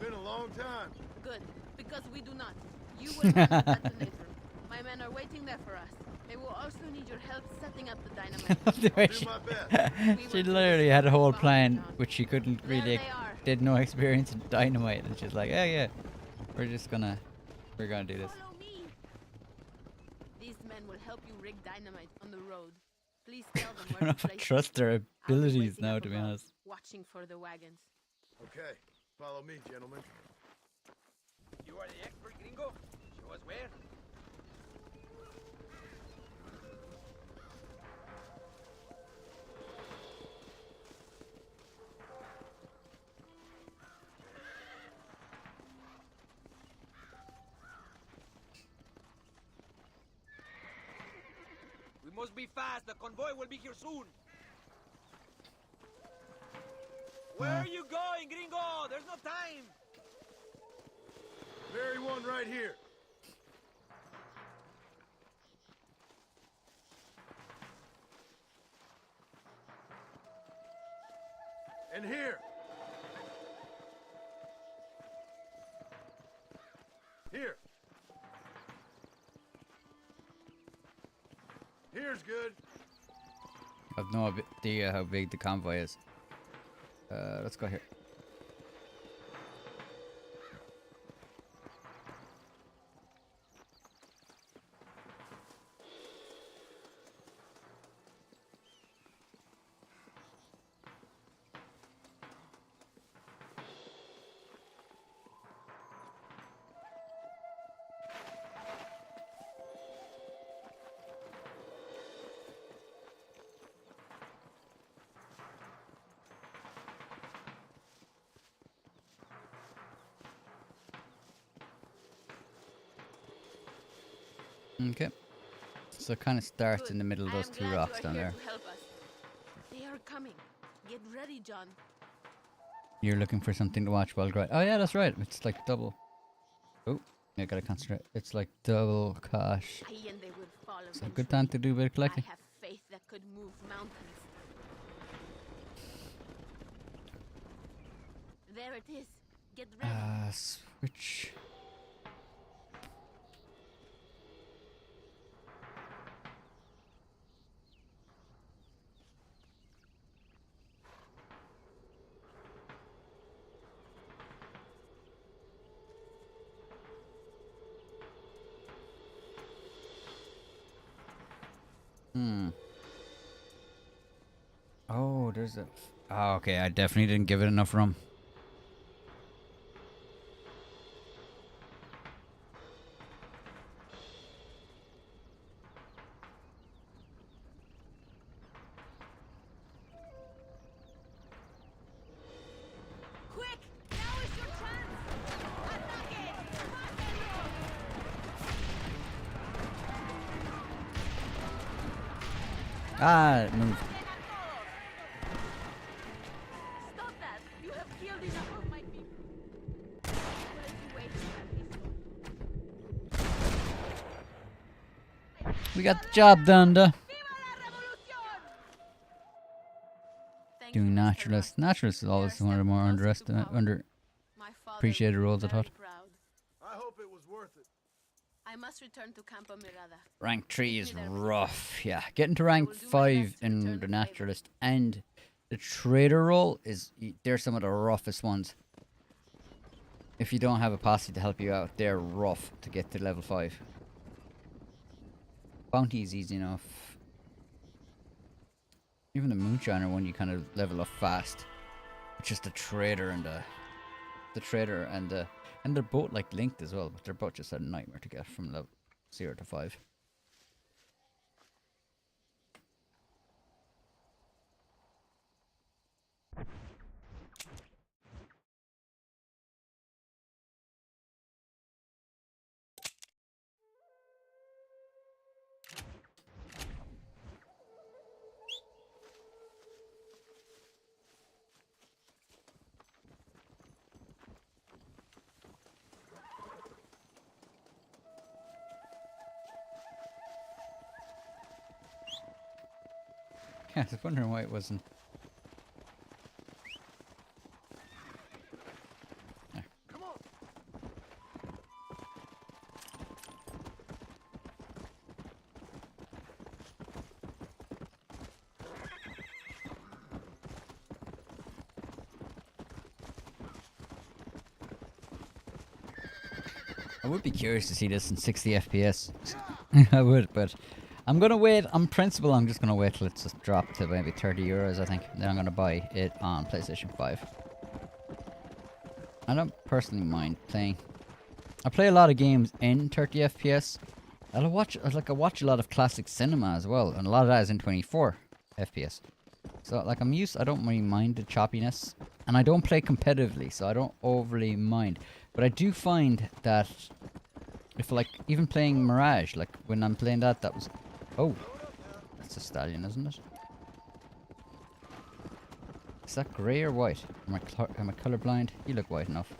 Been a long time. Good, because we do not. You will have the detonator. My men are waiting there for us. They will also need your help setting up the dynamite. The way Do she, my best. she literally had a whole plan, which she couldn't There really... they are. Did no experience in dynamite, and she's like, yeah, we're gonna do this. Follow me. These men will help you rig dynamite on the road. Please tell them I where don't know to if I place it. trust their I'll be abilities waiting now, up to be above, honest. watching for the wagons. Okay, follow me, gentlemen. You are the expert, gringo? Show us where. We must be fast. The convoy will be here soon. Where are you going, gringo? There's no time. Very one right here. And here. Here. Here's good. I've no idea how big the convoy is. Let's go here. Okay. So it kind of starts Good. in the middle of I those am two glad rocks you are down here there. to help us. They are coming. Get ready, John. You're looking for something to watch while grinding. Oh yeah, that's right. It's like double. Oh, I gotta concentrate. It's like double cash. And they will fall It's a good time eventually. to do a bit of I collecting. have faith that could move mountains. There it is. Get ready. Switch. Oh, there's a. Oh, okay. I definitely didn't give it enough room. Quick! Now is your chance! Ataque! Mátenlo! Ah, it moved. Stop that! You have killed enough of my people. Will it be waiting at least? We got the job done, though. Viva la revolución! Thank Doing you, Mr. naturalist. Marston. Naturalist is We are always one of the stepping more closer to underestimated, power. My father underappreciated will be roles, I very thought. proud. I hope it was worth it. I must return to Campo Mirada. Rank 3 Meet is me there, rough. Yeah, getting to I rank will do my 5 best to in return the the favor. naturalist and the trader role is they're some of the roughest ones. If you don't have a posse to help you out, they're rough to get to level 5. Bounty is easy enough. Even the moonshiner one you kind of level up fast. It's just the trader and the trader and they're both like linked as well, but they're both just a nightmare to get from level 0 to 5. Yeah, I was wondering why it wasn't. Come on. I would be curious to see this in 60 FPS. I would, but I'm gonna wait. On principle, I'm just gonna wait till it's just dropped to maybe 30 euros, I think. Then I'm gonna buy it on PlayStation 5. I don't personally mind playing. I play a lot of games in 30 FPS. I watch a lot of classic cinema as well, and a lot of that is in 24 FPS. So like I don't really mind the choppiness, and I don't play competitively, so I don't overly mind. But I do find that if like even playing Mirage, like when I'm playing that was, oh, that's a stallion, isn't it? Is that grey or white? Am I colorblind? You look white enough.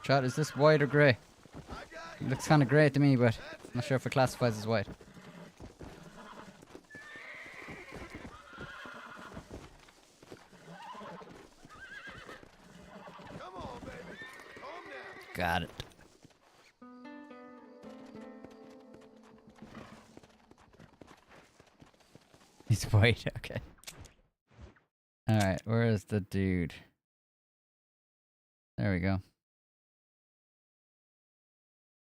Chat, is this white or grey? I got It you. looks kind of grey to me, but That's I'm not it. sure if it classifies as white. Come on, baby. Calm down. Got it. He's white, okay. Alright, where is the dude? There we go.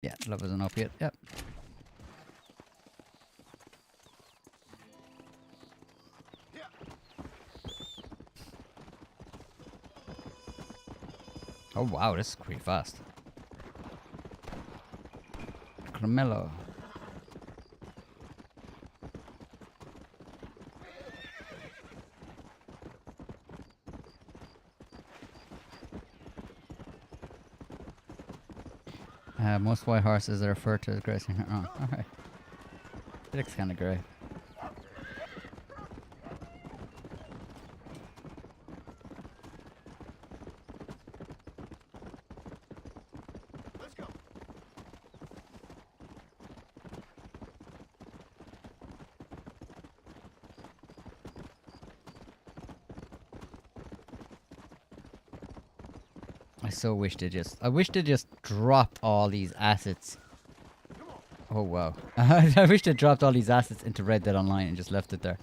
Yeah, love is an opiate, yep. Yeah. Oh wow, this is pretty fast. Carmelo. Most white horses are referred to as grazing. Oh, alright. It looks kind of grey. Let's go. I so wish they just. I wish they just dropped all these assets. Oh wow. I wish they dropped all these assets into Red Dead Online and just left it there.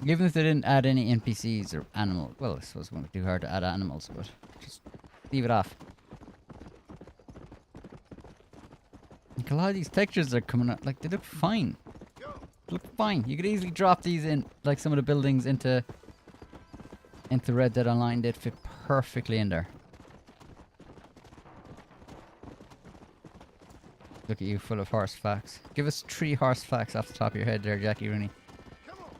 Even if they didn't add any NPCs or animals. Well, I suppose it wouldn't be too hard to add animals, but just leave it off. Like a lot of these textures are coming out, like they look fine. Go. Look fine. You could easily drop these in, like some of the buildings into Red Dead Online. They'd fit perfectly in there. Look at you, full of horse facts. Give us 3 horse facts off the top of your head there, Jackie Rooney. Come on.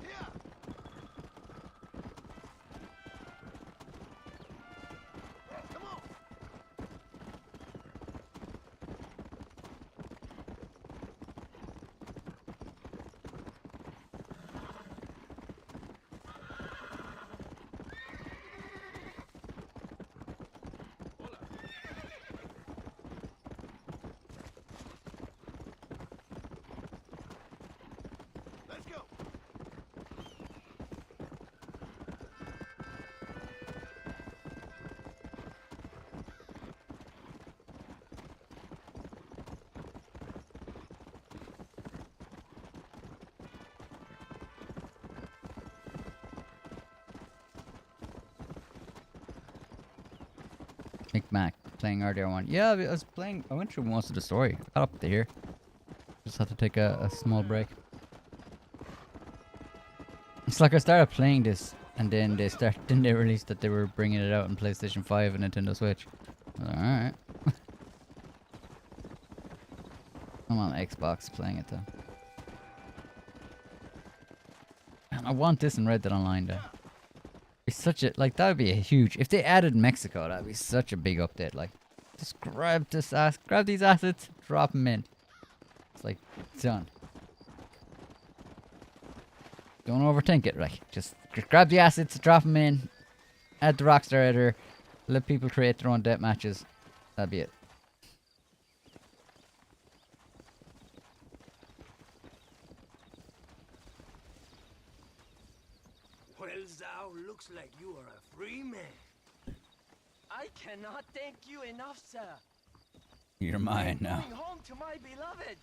Yeah. Come on. Let's go. Mac playing RDR1. Yeah, I was playing. I went through most of the story. Got up to here. Just had to take a small break. It's like I started playing this, and then they released that they were bringing it out on PlayStation 5 and Nintendo Switch. I was like, alright. I'm on Xbox playing it though. Man, I want this in Red Dead Online though. It's such a, like, that would be a huge, if they added Mexico, that would be such a big update. Like, just grab these assets, drop them in. It's like, done. Don't overthink it, right? Just grab the assets, drop them in, add the Rockstar editor, let people create their own death matches. That'd be it. Well, thou looks like you are a free man. I cannot thank you enough, sir. You're mine now. Going home to my beloved.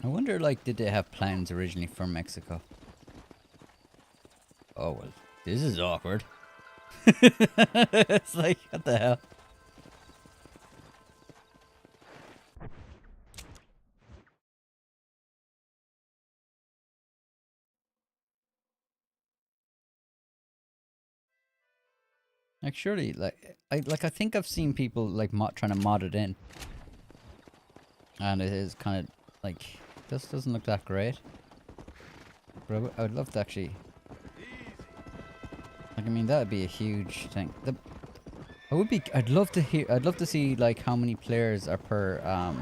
I wonder, like, did they have plans originally for Mexico? Oh, well, this is awkward. It's like, what the hell? Like surely, I think I've seen people like trying to mod it in, and it is kind of like this doesn't look that great. But I would love to actually. Like I mean that would be a huge thing. I'd love to hear. I'd love to see like how many players are per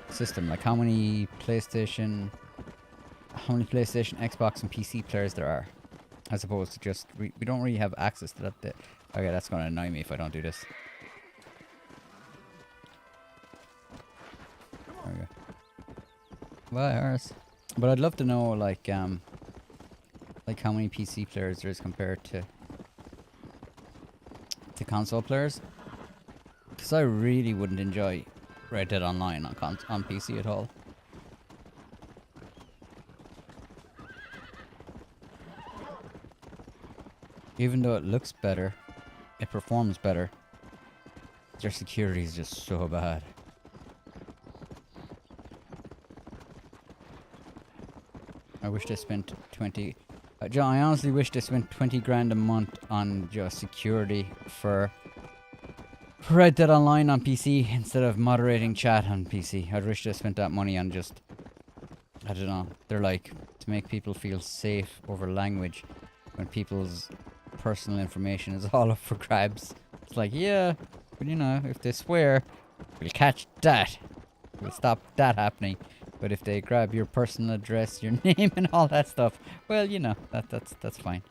system. Like how many PlayStation, Xbox, and PC players there are, as opposed to just we don't really have access to that bit. Okay, that's going to annoy me if I don't do this. There we go. Bye, ours. But I'd love to know like how many PC players there is compared to console players. Because I really wouldn't enjoy Red Dead Online on PC at all. Even though it looks better, it performs better, their security is just so bad. I wish they spent 20... John, I honestly wish they spent 20 grand a month on just security for Red Dead Online on PC instead of moderating chat on PC. I'd wish they spent that money on just... I don't know. They're like, to make people feel safe over language when people's personal information is all up for grabs. It's like, yeah, but you know, if they swear, we'll catch that. We'll stop that happening. But if they grab your personal address, your name and all that stuff, well, you know, that's fine.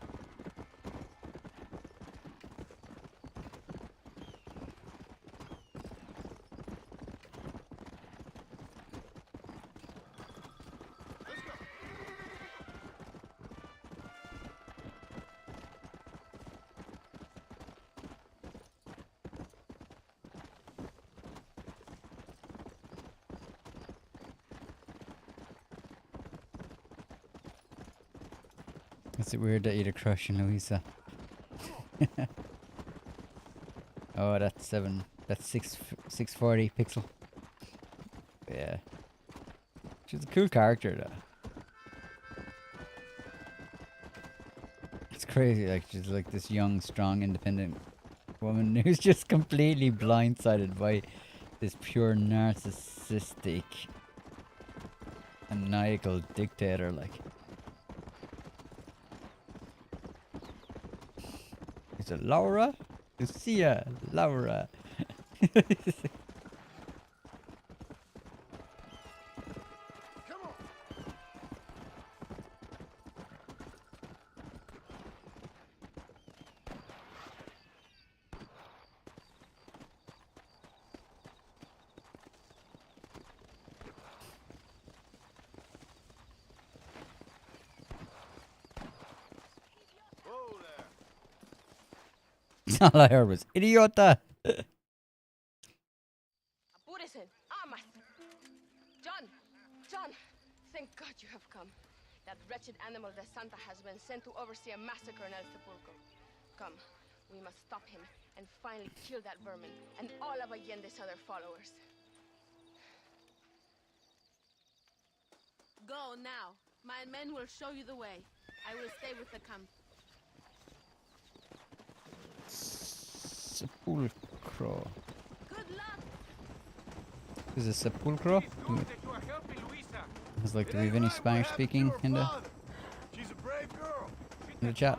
Is it weird that you'd a crush on Louisa? Oh, that's 640 pixel. Yeah. She's a cool character though. It's crazy, like she's like this young, strong, independent woman who's just completely blindsided by this pure narcissistic, maniacal dictator, like. Is it Laura? Lucia, Laura. All I heard was idiota. Apúrese, amas. John, thank God you have come. That wretched animal de Santa has been sent to oversee a massacre in El Sepulcro. Come, we must stop him and finally kill that vermin and all of Allende's other followers. Go now. My men will show you the way. I will stay with the camp. Sepulcro. Good luck. Is it Sepulcro? It's like, do we have any Spanish speaking in the chat?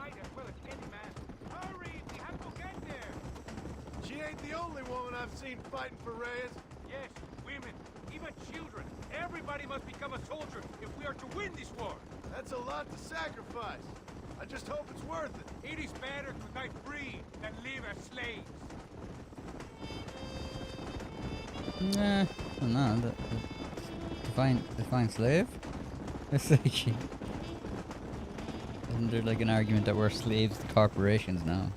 She ain't the only woman I've seen fighting for Reyes. Yes, women, even children. Everybody must become a soldier if we are to win this war. That's a lot to sacrifice. I just hope it's worth it. It is better to die free than live as slaves. Nah, no. Define slave? It's like, isn't there like an argument that we're slaves to corporations now?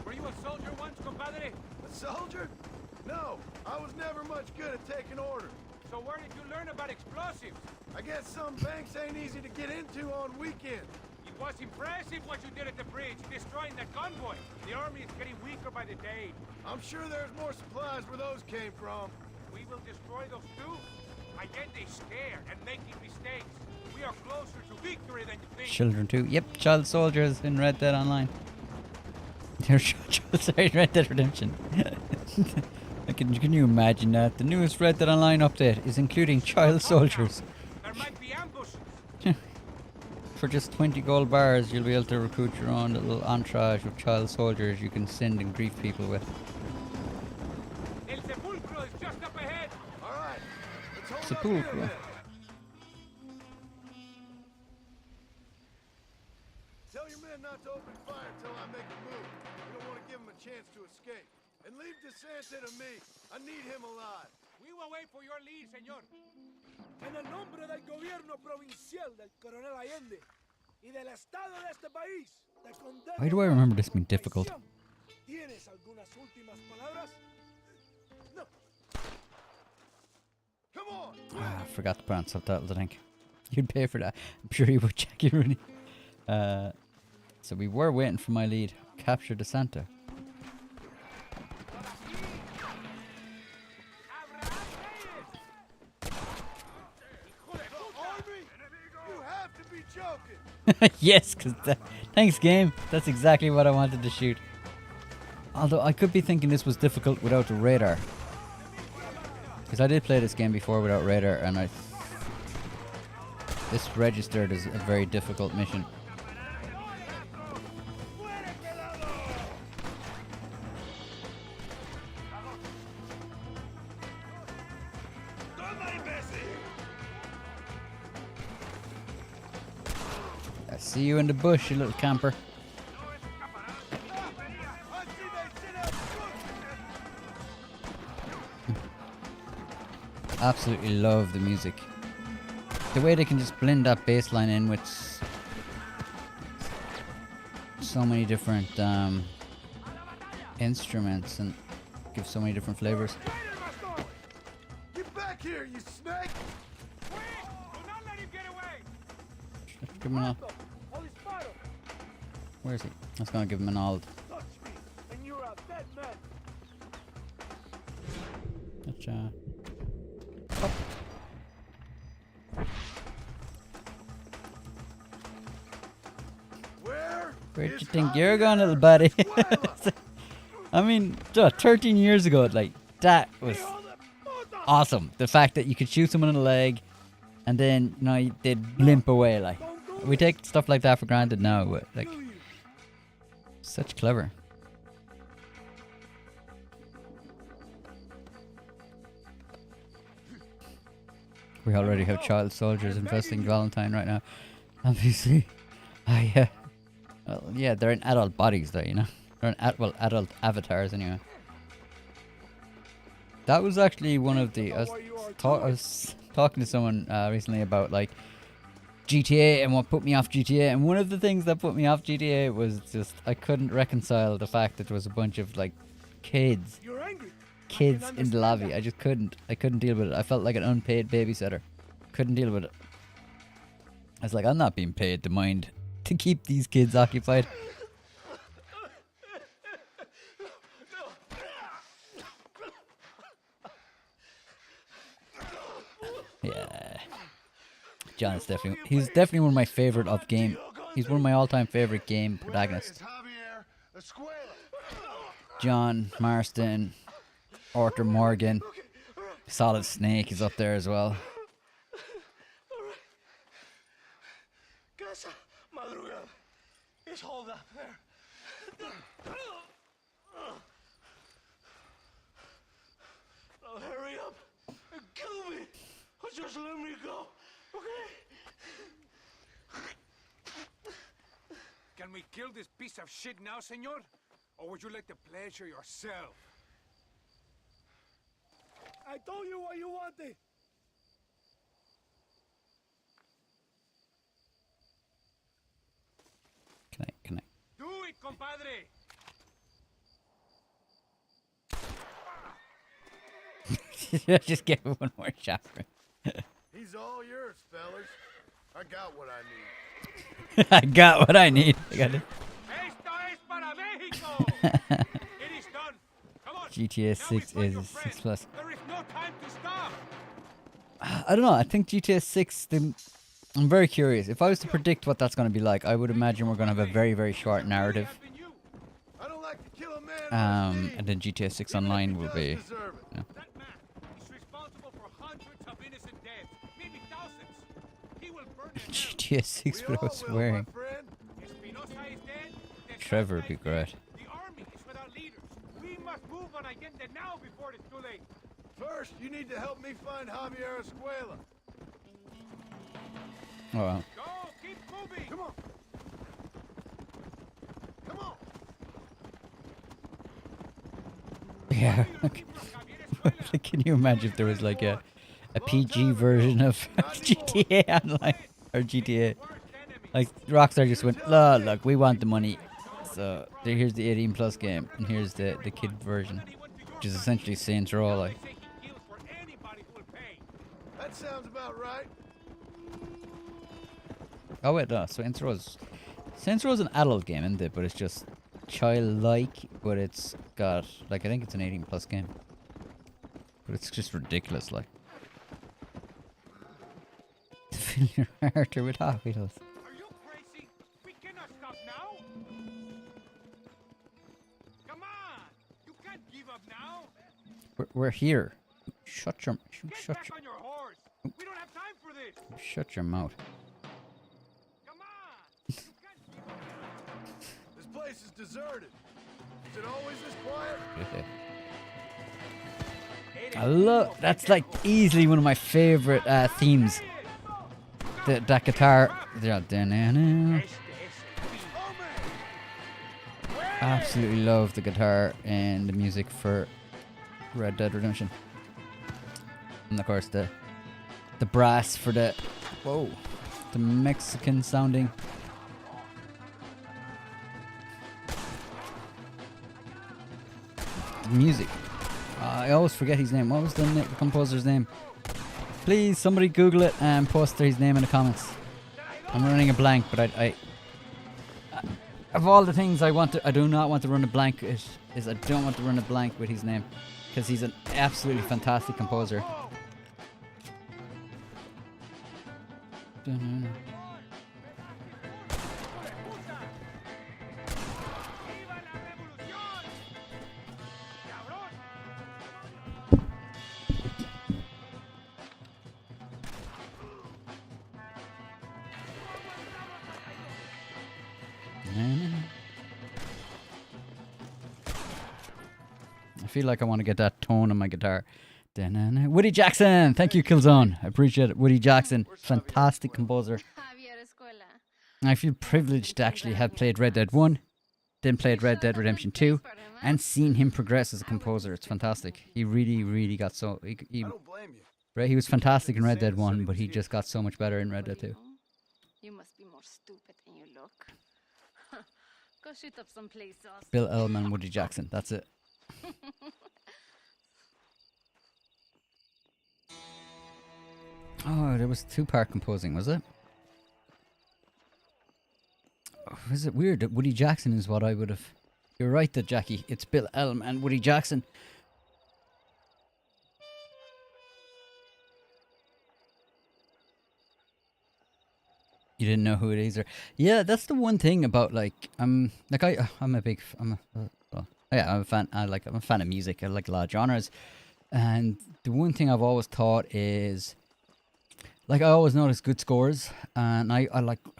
Were you a soldier once, compadre? A soldier? No, I was never much good at taking orders. So where did you learn about explosives? I guess some banks ain't easy to get into on weekends. It was impressive what you did at the bridge, destroying that convoy. The army is getting weaker by the day. I'm sure there's more supplies where those came from. We will destroy those too. Allende is scared and making mistakes. We are closer to victory than you think. Children too. Yep, child soldiers in Red Dead Online. Sorry, Red Dead Redemption. Can you imagine that? The newest Red Dead Online update is including child soldiers. There might be ambushes. For just 20 gold bars, you'll be able to recruit your own little entourage of child soldiers you can send and grief people with. El Sepulcro is just up ahead. All right, let's hold up Sepulcro. here then. Tell your men not to open fire until I make a move. We don't want to give them a chance to escape. And leave DeSanta to me. I need him alive. We will wait for your lead, señor. En el nombre del gobierno provincial del coronel Allende y del estado de este país, te condeno. Why do I remember this being difficult? ¿Tienes algunas últimas palabras? No. Come on. Ah, I forgot to put on subtitles, I think. You'd pay for that. I'm sure you would, Jackie Rooney. So we were waiting for my lead. Capture DeSanta. You have to be joking. Yes, thanks game. That's exactly what I wanted to shoot. Although I could be thinking this was difficult without the radar. Because I did play this game before without radar, and this registered as a very difficult mission. I see you in the bush, you little camper. Absolutely love the music. The way they can just blend that bass line in with so many different instruments and give so many different flavors. Get back here, you snake! Do not let him get away. Give him an Where is he? I was gonna give him an ald. Touch me, and you're a dead man. Let's Where'd you think you're going, little buddy? I mean, 13 years ago, like, that was awesome. The fact that you could shoot someone in the leg and then, you know, they'd limp away. Like, we take stuff like that for granted now, but, like, such clever. We already have child soldiers infesting Valentine right now. Obviously, well, yeah, they're in adult bodies though, you know. They're in adult avatars anyway. That was actually one of the. I was talking to someone recently about like GTA and what put me off GTA, and one of the things that put me off GTA was just I couldn't reconcile the fact that there was a bunch of like kids in the lobby. I just couldn't. I couldn't deal with it. I felt like an unpaid babysitter. Couldn't deal with it. I was like, I'm not being paid to keep these kids occupied. Yeah. John is he's definitely one of my favorite of game. He's one of my all-time favorite game protagonists. John Marston, Arthur Morgan, Solid Snake is up there as well. Casa Madrugada is hold up there. Oh, hurry up and kill me. Or just let me go, okay? Can we kill this piece of shit now, senor? Or would you like the pleasure yourself? I told you what you wanted. Can I? Do it, compadre! Just give him one more shot for him. He's all yours, fellas. I got what I need. I got what I need. I got it. Esto es para Mexico! It is done. Come on. GTA 6 is 6+. There is no time to stop. I don't know. I think GTA 6. I'm very curious. If I was to predict what that's going to be like, I would imagine we're going to have a very, very short narrative. I don't like and then GTA 6 Online will be. Yeah. That man is responsible for hundreds of innocent deaths, maybe thousands. He will burn in hell. GTA 6 without swearing. Espinosa is dead. The Trevor would Santa be is great. dead. The army is without leaders. We must move on Allende now before it's too late. First, you need to help me find Javier Escuela. Oh well. Go, keep moving. Come on. Come on. Yeah. Can you imagine if there was like a PG version of GTA Online or GTA? Like Rockstar just went, look, we want the money, so here's the 18 plus game, and here's the kid version, which is essentially Saints Row. Like, That sounds about right. oh wait, no, Saints Row's an adult game, isn't it? But it's just childlike, but it's got like I think it's an 18 plus game, but it's just ridiculous, like. Fill your heart with Hot Wheels. Are you crazy? We cannot stop now. Come on. You can't give up now. We're here. Shut your Get back on your horse. We don't have time for this. shut your mouth. Come on. You can't give up. This place is deserted. Is it always this quiet? I love that's like easily one of my favorite themes. That guitar. Absolutely love the guitar and the music for Red Dead Redemption. And of course the brass for the Mexican sounding. The music. I always forget his name. What was the composer's name? Please, somebody Google it and post his name in the comments. I'm running a blank, but I of all the things I do not want to run a blank. I don't want to run a blank with his name, because he's an absolutely fantastic composer. I feel like I want to get that tone on my guitar. Woody Jackson! Thank you, Killzone. I appreciate it. Woody Jackson, fantastic composer. I feel privileged to actually have played Red Dead 1, then played Red Dead Redemption 2, and seen him progress as a composer. It's fantastic. He really, really got so... I don't blame you. Right, he was fantastic in Red Dead 1, but he just got so much better in Red Dead 2. You must be more stupid than you look. Go shoot up some place sauce. Bill Ellman, Woody Jackson. That's it. Oh, there was two-part composing, was it? Oh, is it weird that Woody Jackson is what I would have... You're right that, Jackie. It's Bill Ellman and Woody Jackson. You didn't know who it is, or yeah, that's the one thing about like I'm a fan. I'm a fan of music. I like a lot of genres, and the one thing I've always thought is, like, I always notice good scores, and I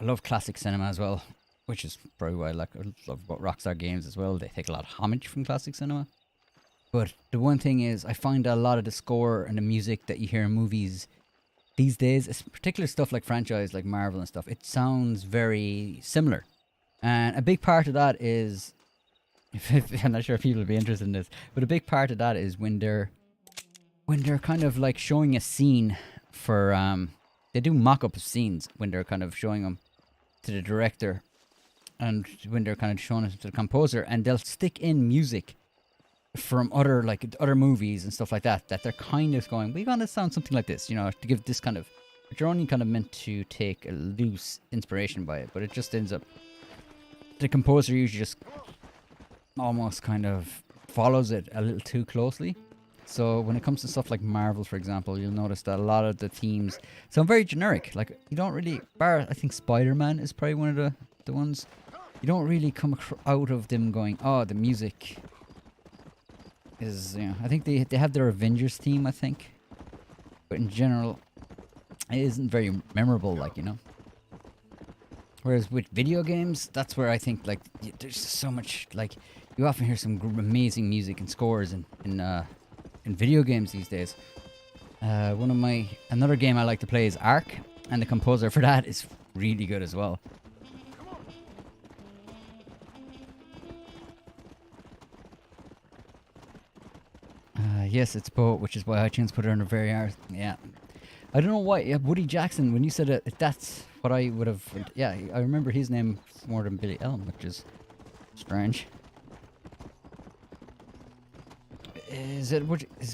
love classic cinema as well, which is probably why I love about Rockstar games as well. They take a lot of homage from classic cinema, but the one thing is, I find a lot of the score and the music that you hear in movies these days, it's particular stuff like franchise, like Marvel and stuff, it sounds very similar. And a big part of that is, I'm not sure if people will be interested in this, but a big part of that is when they're kind of like showing a scene for, they do mock-up of scenes when they're kind of showing them to the director, and when they're kind of showing it to the composer, and they'll stick in music from other movies and stuff like that they're kind of going, we want to sound something like this, to give this kind of, but you're only kind of meant to take a loose inspiration by it, but it just ends up, the composer usually just almost kind of follows it a little too closely. So when it comes to stuff like Marvel, for example, you'll notice that a lot of the themes sound very generic. Like, you don't really, I think Spider-Man is probably one of the ones, you don't really come out of them going, oh, the music is, you know, I think they have their Avengers theme, I think, but in general, it isn't very memorable, like, you know. Whereas with video games, that's where I think like there's so much, like, you often hear some amazing music and scores in video games these days. Another game I like to play is Ark, and the composer for that is really good as well. Yes, it's Poe, which is why iTunes put it under very hard. Yeah. I don't know why. Yeah, Woody Jackson, when you said it, that's what I would have. Yeah, I remember his name more than Billy Elm, which is strange. Is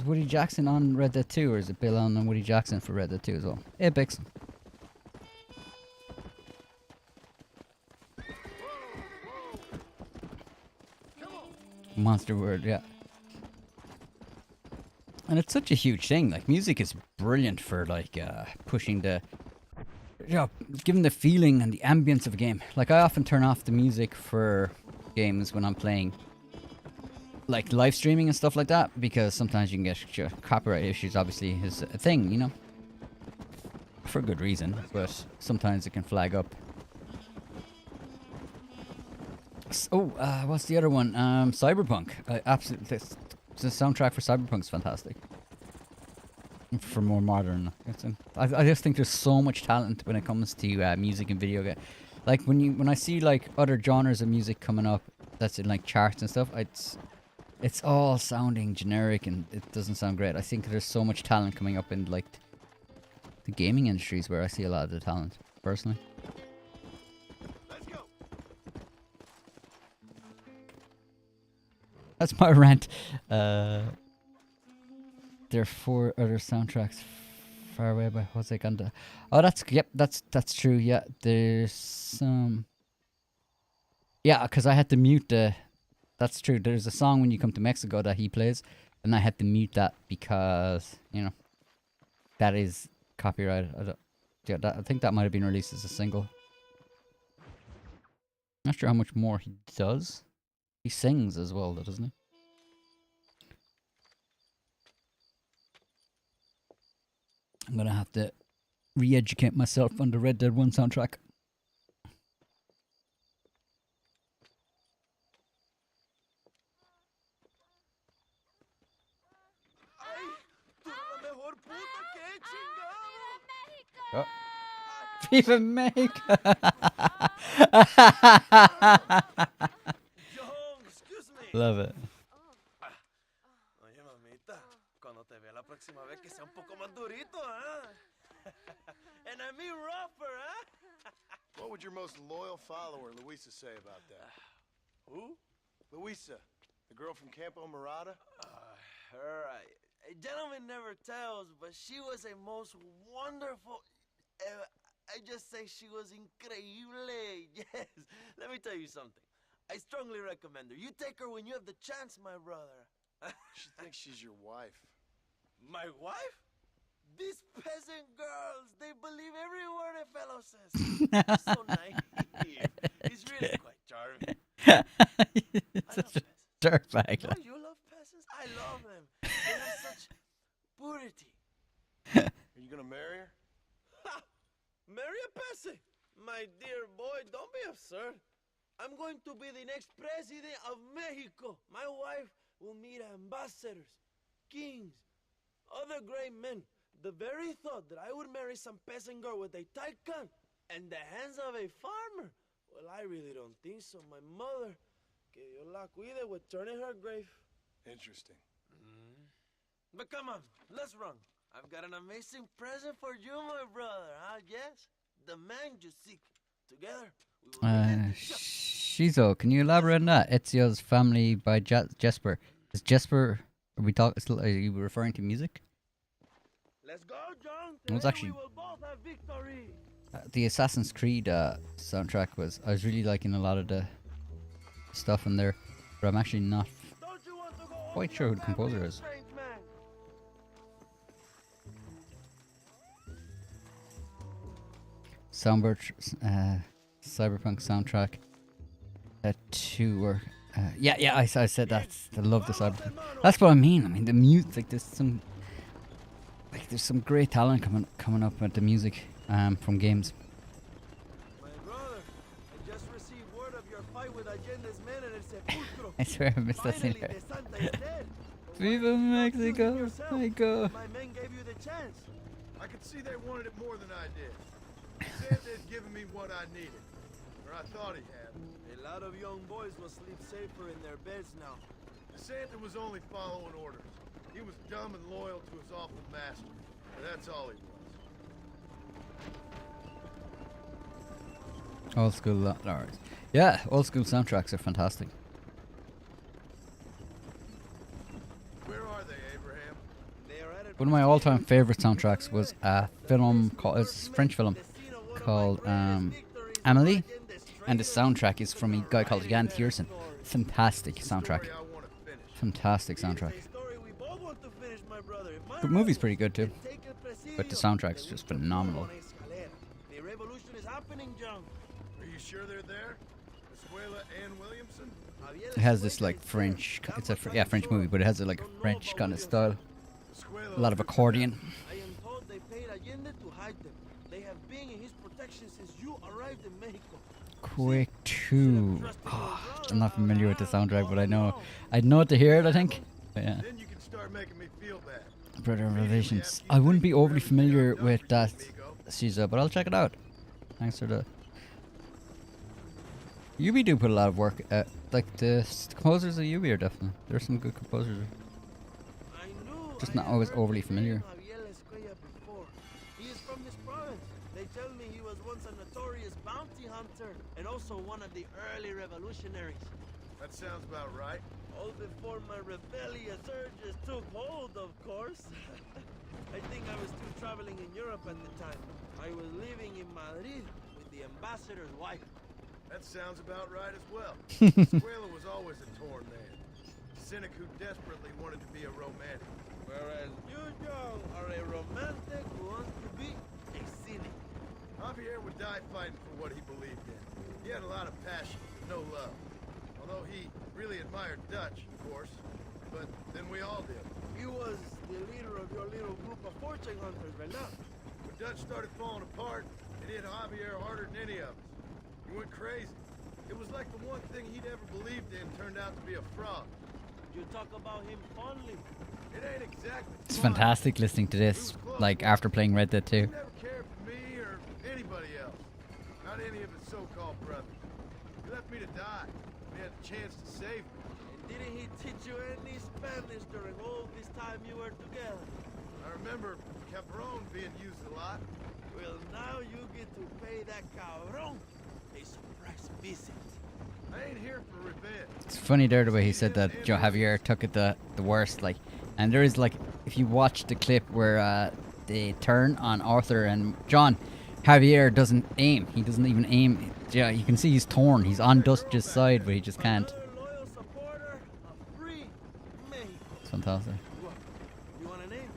Woody Jackson on Red Dead 2, or is it Bill Elm and Woody Jackson for Red Dead 2 as well? Hey, Bix. Monster World, yeah. And it's such a huge thing. Like, music is brilliant for, like, pushing the... You know, giving the feeling and the ambience of a game. Like, I often turn off the music for games when I'm playing, like, live streaming and stuff like that, because sometimes you can get copyright issues, obviously, is a thing, you know? For good reason, but sometimes it can flag up. What's the other one? Cyberpunk. Absolutely... The soundtrack for Cyberpunk's fantastic. For more modern, I just think there's so much talent when it comes to music and video game. Like when I see like other genres of music coming up that's in like charts and stuff, it's all sounding generic and it doesn't sound great. I think there's so much talent coming up in like the gaming industries where I see a lot of the talent personally. That's my rant. There are 4 other soundtracks. Far Away by Jose Ganda. Oh, that's true. Yeah, there's some. Yeah, because I had to mute the. That's true. There's a song when you come to Mexico that he plays, and I had to mute that because, you know, that is copyrighted. I think that might have been released as a single. Not sure how much more he does. He sings as well, though, doesn't he? I'm gonna have to re-educate myself on the Red Dead 1 soundtrack. Oh. Viva Mexico! Love it. Oye, mamita, cuando te vea la próxima vez que sea un poco más durito, ¿eh? And I mean rougher, ¿eh? What would your most loyal follower, Louisa, say about that? Who? Louisa, the girl from Campo Mirada? Her, a gentleman never tells, but she was a most wonderful... I just say she was increíble. Yes. Let me tell you something. I strongly recommend her. You take her when you have the chance, my brother. She thinks she's your wife. My wife? These peasant girls, they believe every word a fellow says. So naive. He's really quite charming. Such a dirtbag. No, you love peasants? I love them. They have such purity. Are you gonna marry her? Ha! Marry a peasant? My dear boy, don't be absurd. I'm going to be the next president of Mexico. My wife will meet ambassadors, kings, other great men. The very thought that I would marry some peasant girl with a tight gun and the hands of a farmer, well, I really don't think so. My mother, que Dios la cuide, would turn in her grave. Interesting. But come on, let's run. I've got an amazing present for you, my brother, huh? Yes? The man you seek. Together, we will Shizo, can you elaborate on that? Ezio's family by Jesper. Is Jesper, are you referring to music? Let's go, John. It was Today actually we will both have victory. The Assassin's Creed soundtrack I was really liking a lot of the stuff in there, but I'm actually not quite sure who the composer is. Soundbird Cyberpunk soundtrack 2 or Yeah, I said that. I love the cyberpunk. That's what I mean. I mean the music. There's some great talent coming up with the music from games. My brother, I just received word of your fight with Allende's men in El Sepulcro. I swear I missed that scene. Finally, the Santa is dead. Viva Mexico! Mexico! My men gave you the chance. I could see they wanted it more than I did. Santa had given me what I needed. Or I thought he had. A lot of young boys will sleep safer in their beds now. Santa was only following orders. He was dumb and loyal to his awful master. And that's all he was. Old school lords. Yeah, old school soundtracks are fantastic. Where are they, Abraham? They are at it. One of my all-time favorite soundtracks was a film called, it's a French film called Amélie, and the soundtrack is from a guy called Jan Tiersen. Fantastic soundtrack. Story I want to finish. Fantastic soundtrack. A story we both want to finish, my brother. If my The movie's pretty good too, take El Presidio, but the soundtrack's just phenomenal. the revolution is happening, John. Are you sure they're there? Escuela and Williamson? It has this like French, it's a French movie, but it has a like French kind of style. Escuela A lot of accordion. I am told they paid Allende to hide them. They have been in his protection since you arrived in Mexico. Quake 2. Oh, I'm not familiar with the soundtrack, but I know it to hear it, I think. But yeah. Then you can start making me feel bad. Brother Revelations. I wouldn't be overly familiar with that, Caesar, but I'll check it out. Thanks for the... Ubi do put a lot of work, like the composers of Ubi are definitely. There's some good composers. I knew Just I not had always heard overly the familiar. name Javier Escuella before. He is from this province. They tell me he was once a notorious bounty hunter and also one of the early revolutionaries. That sounds about right. All before my rebellious urges took hold, of course. I think I was still traveling in Europe at the time. I was living in Madrid with the ambassador's wife. That sounds about right as well. Escuela was always a torn man. Cynic who desperately wanted to be a romantic. Whereas you, John, are a romantic who wants to be a cynic. Javier would die fighting for what he believed in. He had a lot of passion, no love. Although he really admired Dutch, of course. But then we all did. He was the leader of your little group of fortune hunters, ¿verdad? When Dutch started falling apart, it hit Javier harder than any of us. He went crazy. It was like the one thing he'd ever believed in turned out to be a fraud. You talk about him fondly. It ain't exactly It's fun. fantastic listening to this, like after playing Red Dead 2. He never cared for me or anybody else. Not any of his so-called brothers. He left me to die. He had the chance to save me. And didn't he teach you any Spanish during all this time you were together? I remember Cabron being used a lot. Well, now you get to pay that cabron a surprise visit. I ain't here for revenge. It's funny there the way he said that Joe Javier took it the worst, like, and there is like, if you watch the clip where they turn on Arthur and John, Javier doesn't aim. He doesn't even aim. Yeah, you can see he's torn. He's on Dutch's side, but he just can't. Another loyal supporter of free Mexico. It's fantastic. You want a name?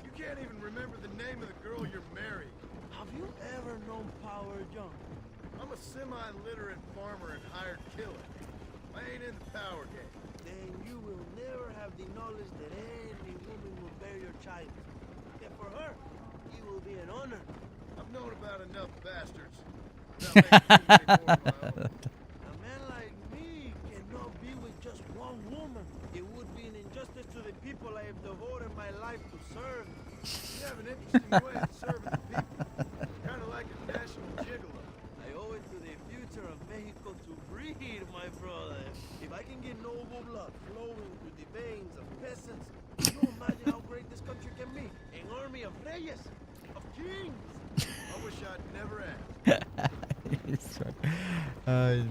You can't even remember the name of the girl you're marrying. Have you ever known Power John? I'm a semi-literate farmer and hired killer. I ain't in the power game. Then you will never have the knowledge that any woman will bear your child. Yet for her, it will be an honor. I've known about enough bastards. Without making too many more of my own. A man like me cannot be with just one woman. It would be an injustice to the people I have devoted my life to serve. You have an interesting way of serving the people. Kind of like a national gigolo. I owe it to the future of Mexico to breed, my brother. If I can get noble blood flowing through the veins of peasants, can you imagine how great this country can be? An army of Reyes, of kings. I wish I'd never asked. It's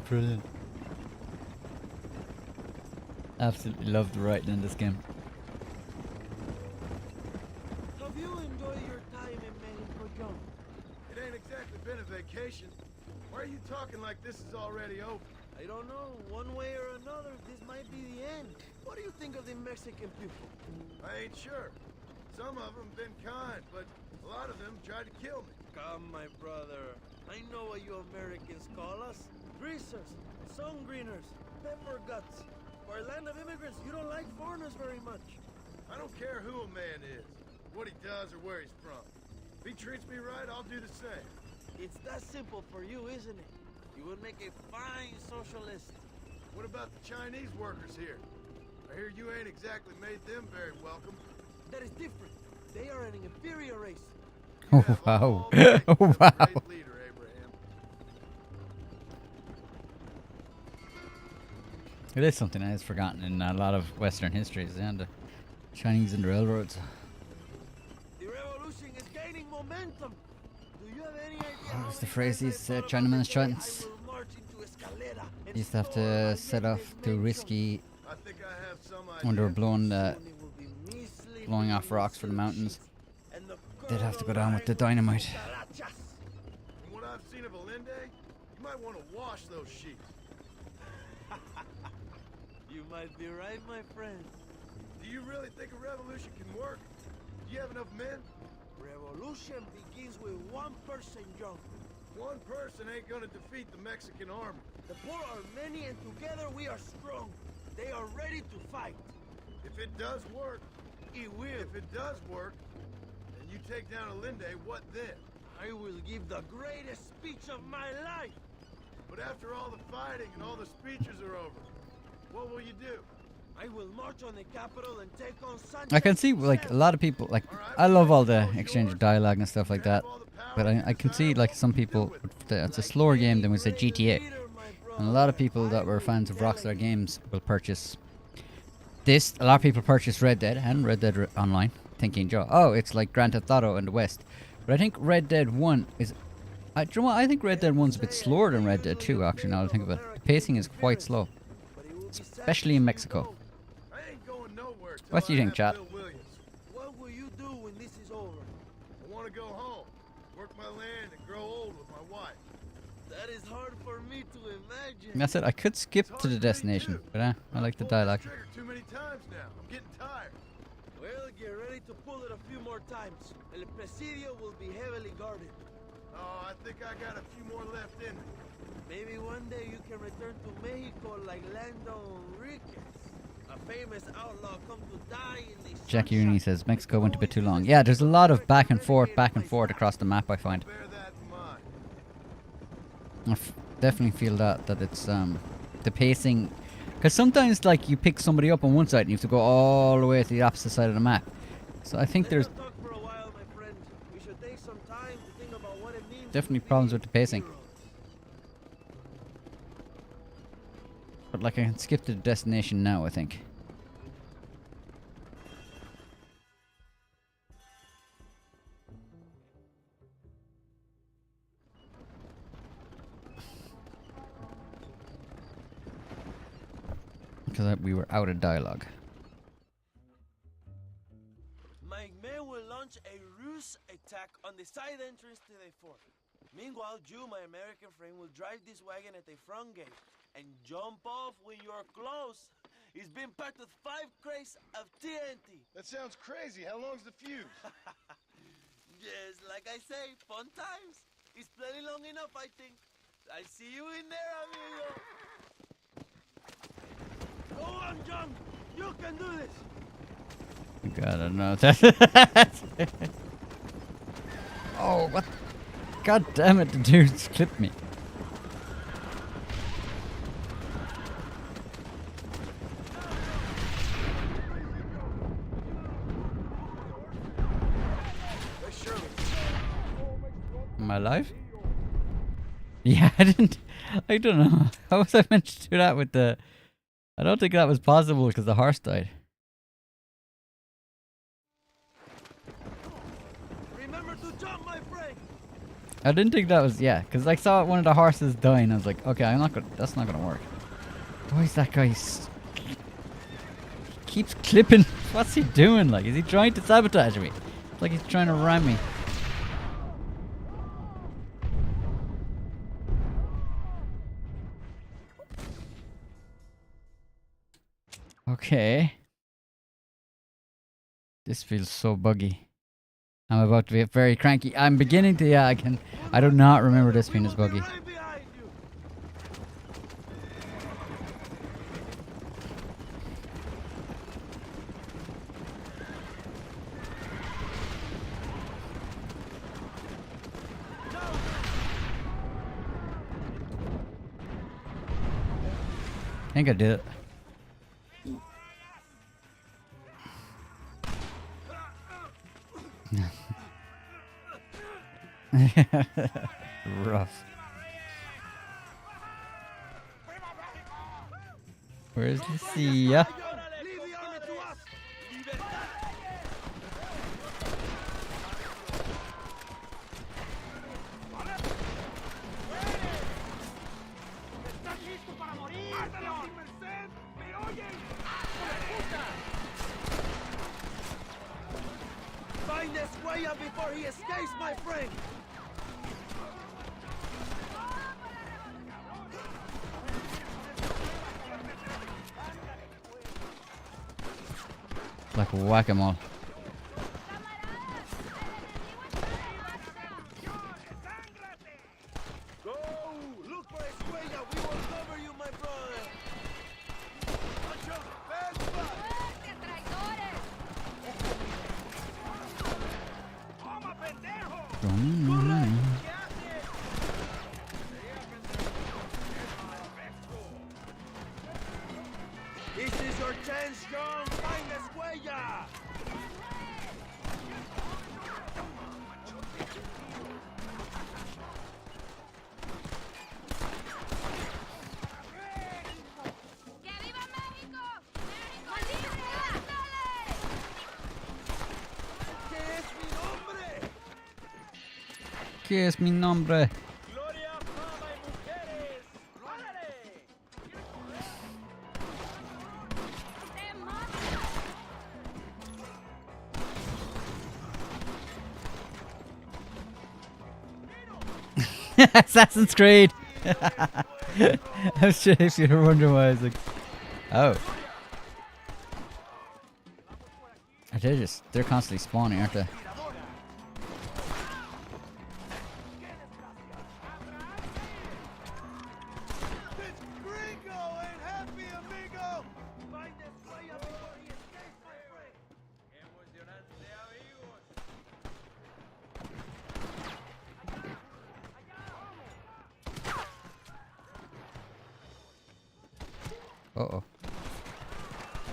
brilliant. Absolutely love the writing in this game. Have you enjoyed your time in Mexico, John? It ain't exactly been a vacation. Why are you talking like this is already over? I don't know. One way or another, this might be the end. What do you think of the Mexican people? I ain't sure. Some of them been kind, but a lot of them tried to kill me. Come, my brother. I know what you Americans call us. Greasers, sun greeners, pepper guts. For a land of immigrants, you don't like foreigners very much. I don't care who a man is, what he does, or where he's from. If he treats me right, I'll do the same. It's that simple for you, isn't it? You would make a fine socialist. What about the Chinese workers here? I hear you ain't exactly made them very welcome. That is different. They are an inferior race. You Oh, have wow. all the makings Oh, of a wow. great leader, Abraham. It is something that is forgotten in a lot of Western histories, and the Chinese and the railroads. The revolution is gaining momentum. Do you have any idea What's the phrase these Chinaman's chants? They used to have to set off too risky I think I have some when they were idea. blowing off rocks for the mountains. They'd have to go down with the dynamite. From what I've seen of Allende, you might want to wash those sheets. You might be right, my friend. Do you really think a revolution can work? Do you have enough men? Revolution begins with one person, John. One person ain't gonna defeat the Mexican army. The poor are many and together we are strong. They are ready to fight. If it does work, It will. if it does work, and you take down Allende, what then? I will give the greatest speech of my life. But after all the fighting and all the speeches are over, what will you do? I will march on the capital and take on Sanchez. I can see like a lot of people like I love all the exchange of dialogue and stuff like that, but I can see like some people it's a slower game than we say GTA, and a lot of people that were fans of Rockstar games will purchase this. A lot of people purchase Red Dead and Red Dead Online, thinking, oh, it's like Grand Theft Auto in the West. But I think Red Dead 1 is. Do you know what? I think Red Dead 1's a bit slower than Red Dead 2. Actually, now that I think of it, the pacing is quite slow, especially in Mexico. I ain't going nowhere till What do you I think, have chat? Bill Williams. What will you do when this is over? I want to go home, work my land, and grow old with my wife. That is hard for me to imagine. That's it. I could skip to the destination, but I like the Pulled this dialogue. trigger too many times now. I'm getting tired. Well, get ready to pull it a few more times. El Presidio will be heavily guarded. Oh, I think I got a few more left in me. Maybe one day you can return to Mexico like Lando Enriquez. A famous outlaw come to die in the Jackie sunshine. Rooney says Mexico went a bit too long. Yeah, there's a lot of back and forth across the map. I find. Bear that in mind. Definitely feel that it's the pacing, because sometimes like you pick somebody up on one side and you have to go all the way to the opposite side of the map. So I think there's Let's not talk for a while, my friend. We should take some time to think about what it means. definitely to be problems with the pacing. heroes. But like I can skip to the destination now, I think. Because we were out of dialogue. My men will launch a ruse attack on the side entrance to the fort. Meanwhile, you, my American friend, will drive this wagon at the front gate and jump off when you're close. It's been packed with 5 crates of TNT. That sounds crazy. How long's the fuse? Yes, like I say, fun times. It's plenty long enough, I think. I see you in there, amigo. Go on, John. You can do this. God, I don't know. That oh, what? God damn it, the dude's clipped me. Am I alive? Yeah, I don't know. How was I meant to do that with the... I don't think that was possible because the horse died. Remember to jump, my friend. I didn't think that was... Yeah, because I saw one of the horses dying. I was like, okay, I'm not gonna... That's not gonna work. Why is that guy... He keeps clipping. What's he doing? Like, is he trying to sabotage me? It's like he's trying to ram me. Okay. This feels so buggy. I'm about to be very cranky. I'm beginning to, yeah, I do not remember this being as buggy. Right behind you. think I did it. Rough. Where's Lucia? Find this way up before he escapes, my friend! Like whack-a-mole. Go! Look for Escuella! We will cover you, my brother! This is your chance, John! Find Escuella! ¡Que viva México! ¿Qué es mi nombre? ¿Qué es mi nombre? Gloria, fama y mujeres. ¡Órale! Assassin's Creed! I'm sure if you're wondering why I was like, oh. They're constantly spawning, aren't they? This gringo ain't happy, amigo! Find Escuella before he escapes, my friend! Uh-oh.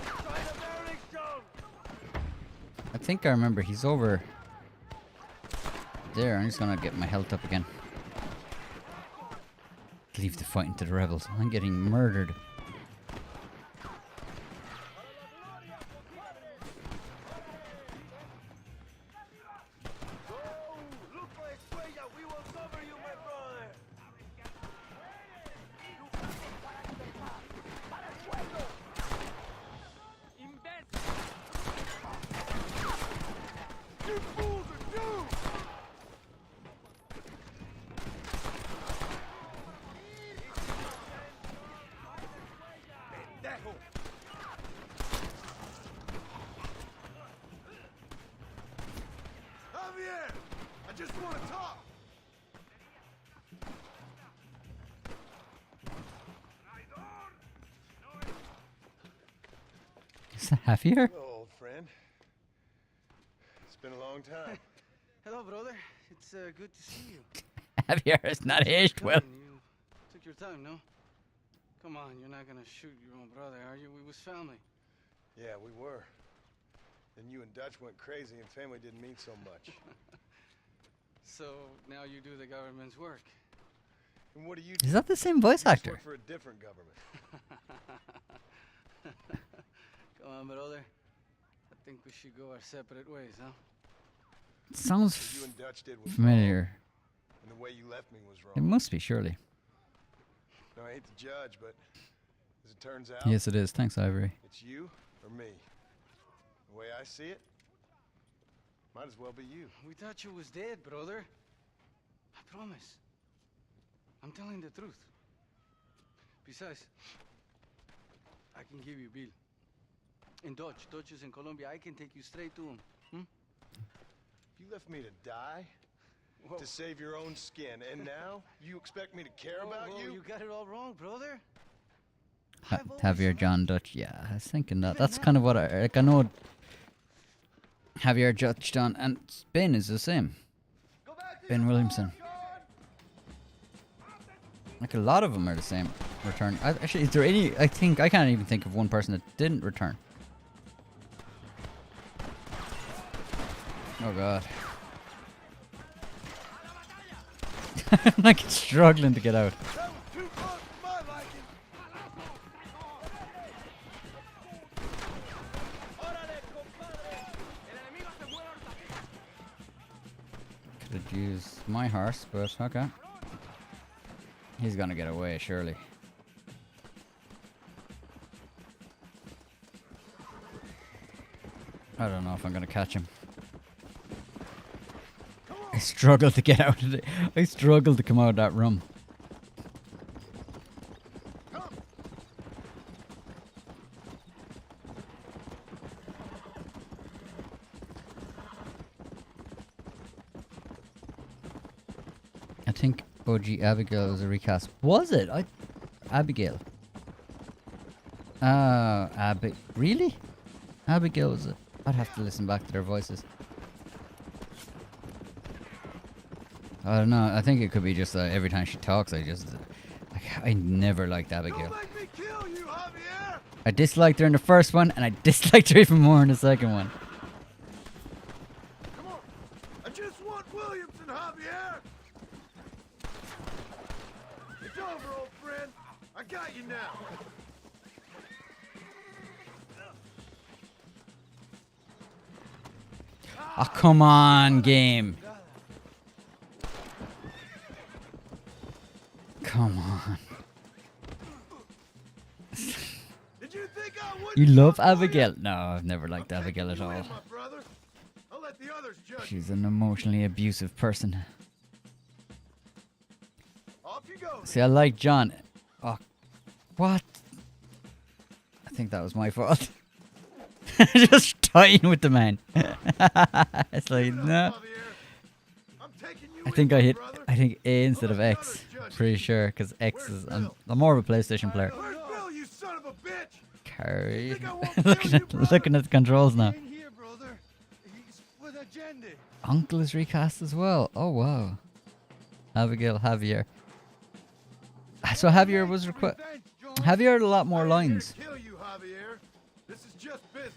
Try the Liberating zone! I think I remember he's over there. I'm just gonna get my health up again. Leave the fighting to the rebels. I'm getting murdered. Go! Look for Escuella! We will cover you, my brother! You fools are doomed! Pendejo! Javier! I just want to talk! Is that Javier? Hello, old friend. It's been a long time. Hello, brother. It's good to see you. Javier is not aged well. You took your time, no? Come on, you're not gonna shoot your own brother, are you? We was family. Yeah, we were. Then you and Dutch went crazy and family didn't mean so much. So now you do the government's work. And what do you Is do? that the same voice You just actor? work for a different government. Come on, brother. I think we should go our separate ways, huh? Sounds What you and Dutch did was familiar. wrong, and the way you left me was It wrong. must be, surely. No, I hate to judge, but as it turns out, Yes, it is. Thanks, Ivory. it's you or me. The way I see it, might as well be you. We thought you was dead, brother. I promise. I'm telling the truth. Besides, I can give you Bill. In Dutch. Dutch is in Colombia. I can take you straight to him. You left me to die Whoa. to save your own skin, and now you expect me to care about Whoa, you? You got it all wrong, brother. Javier John Dutch. Yeah, I was thinking that. That's kind of what I like. I know Javier Dutch John and Ben is the same. Ben Williamson. Like a lot of them are the same. return. Actually, is there any? I think I can't even think of one person that didn't return. Oh god. I'm like struggling to get out. That was too close for my liking. Could have used my horse, but okay. He's gonna get away, surely. I don't know if I'm gonna catch him. I struggle to get out of it. I struggle to come out of that room. I think OG Abigail was a recast. Was it? Abigail. Really? Abigail was it? I'd have to listen back to their voices. I don't know. I think it could be just every time she talks, I never liked Abigail. Don't make me kill you, Javier! I disliked her in the first one, and I disliked her even more in the second one. Come on! I just want Williams and Javier! It's over, old friend. I got you now. Oh, come on, game. Come on. Did you think I would? You love Abigail? No, I've never liked Abigail at all. My brother. I'll let the others judge. She's an emotionally abusive person. Off you go. See, I like John. Oh, what? I think that was my fault. Just tying with the man. It's like, no. I think I hit A instead of X. Pretty sure, because X is... I'm more of a PlayStation player. Where's Bill, you son of a bitch? Carry. looking at the controls now. Here, brother. He's with agenda. Uncle is recast as well. Oh, wow. Abigail, Javier. So Javier was Javier had a lot more lines. Kill you, Javier. This is just business.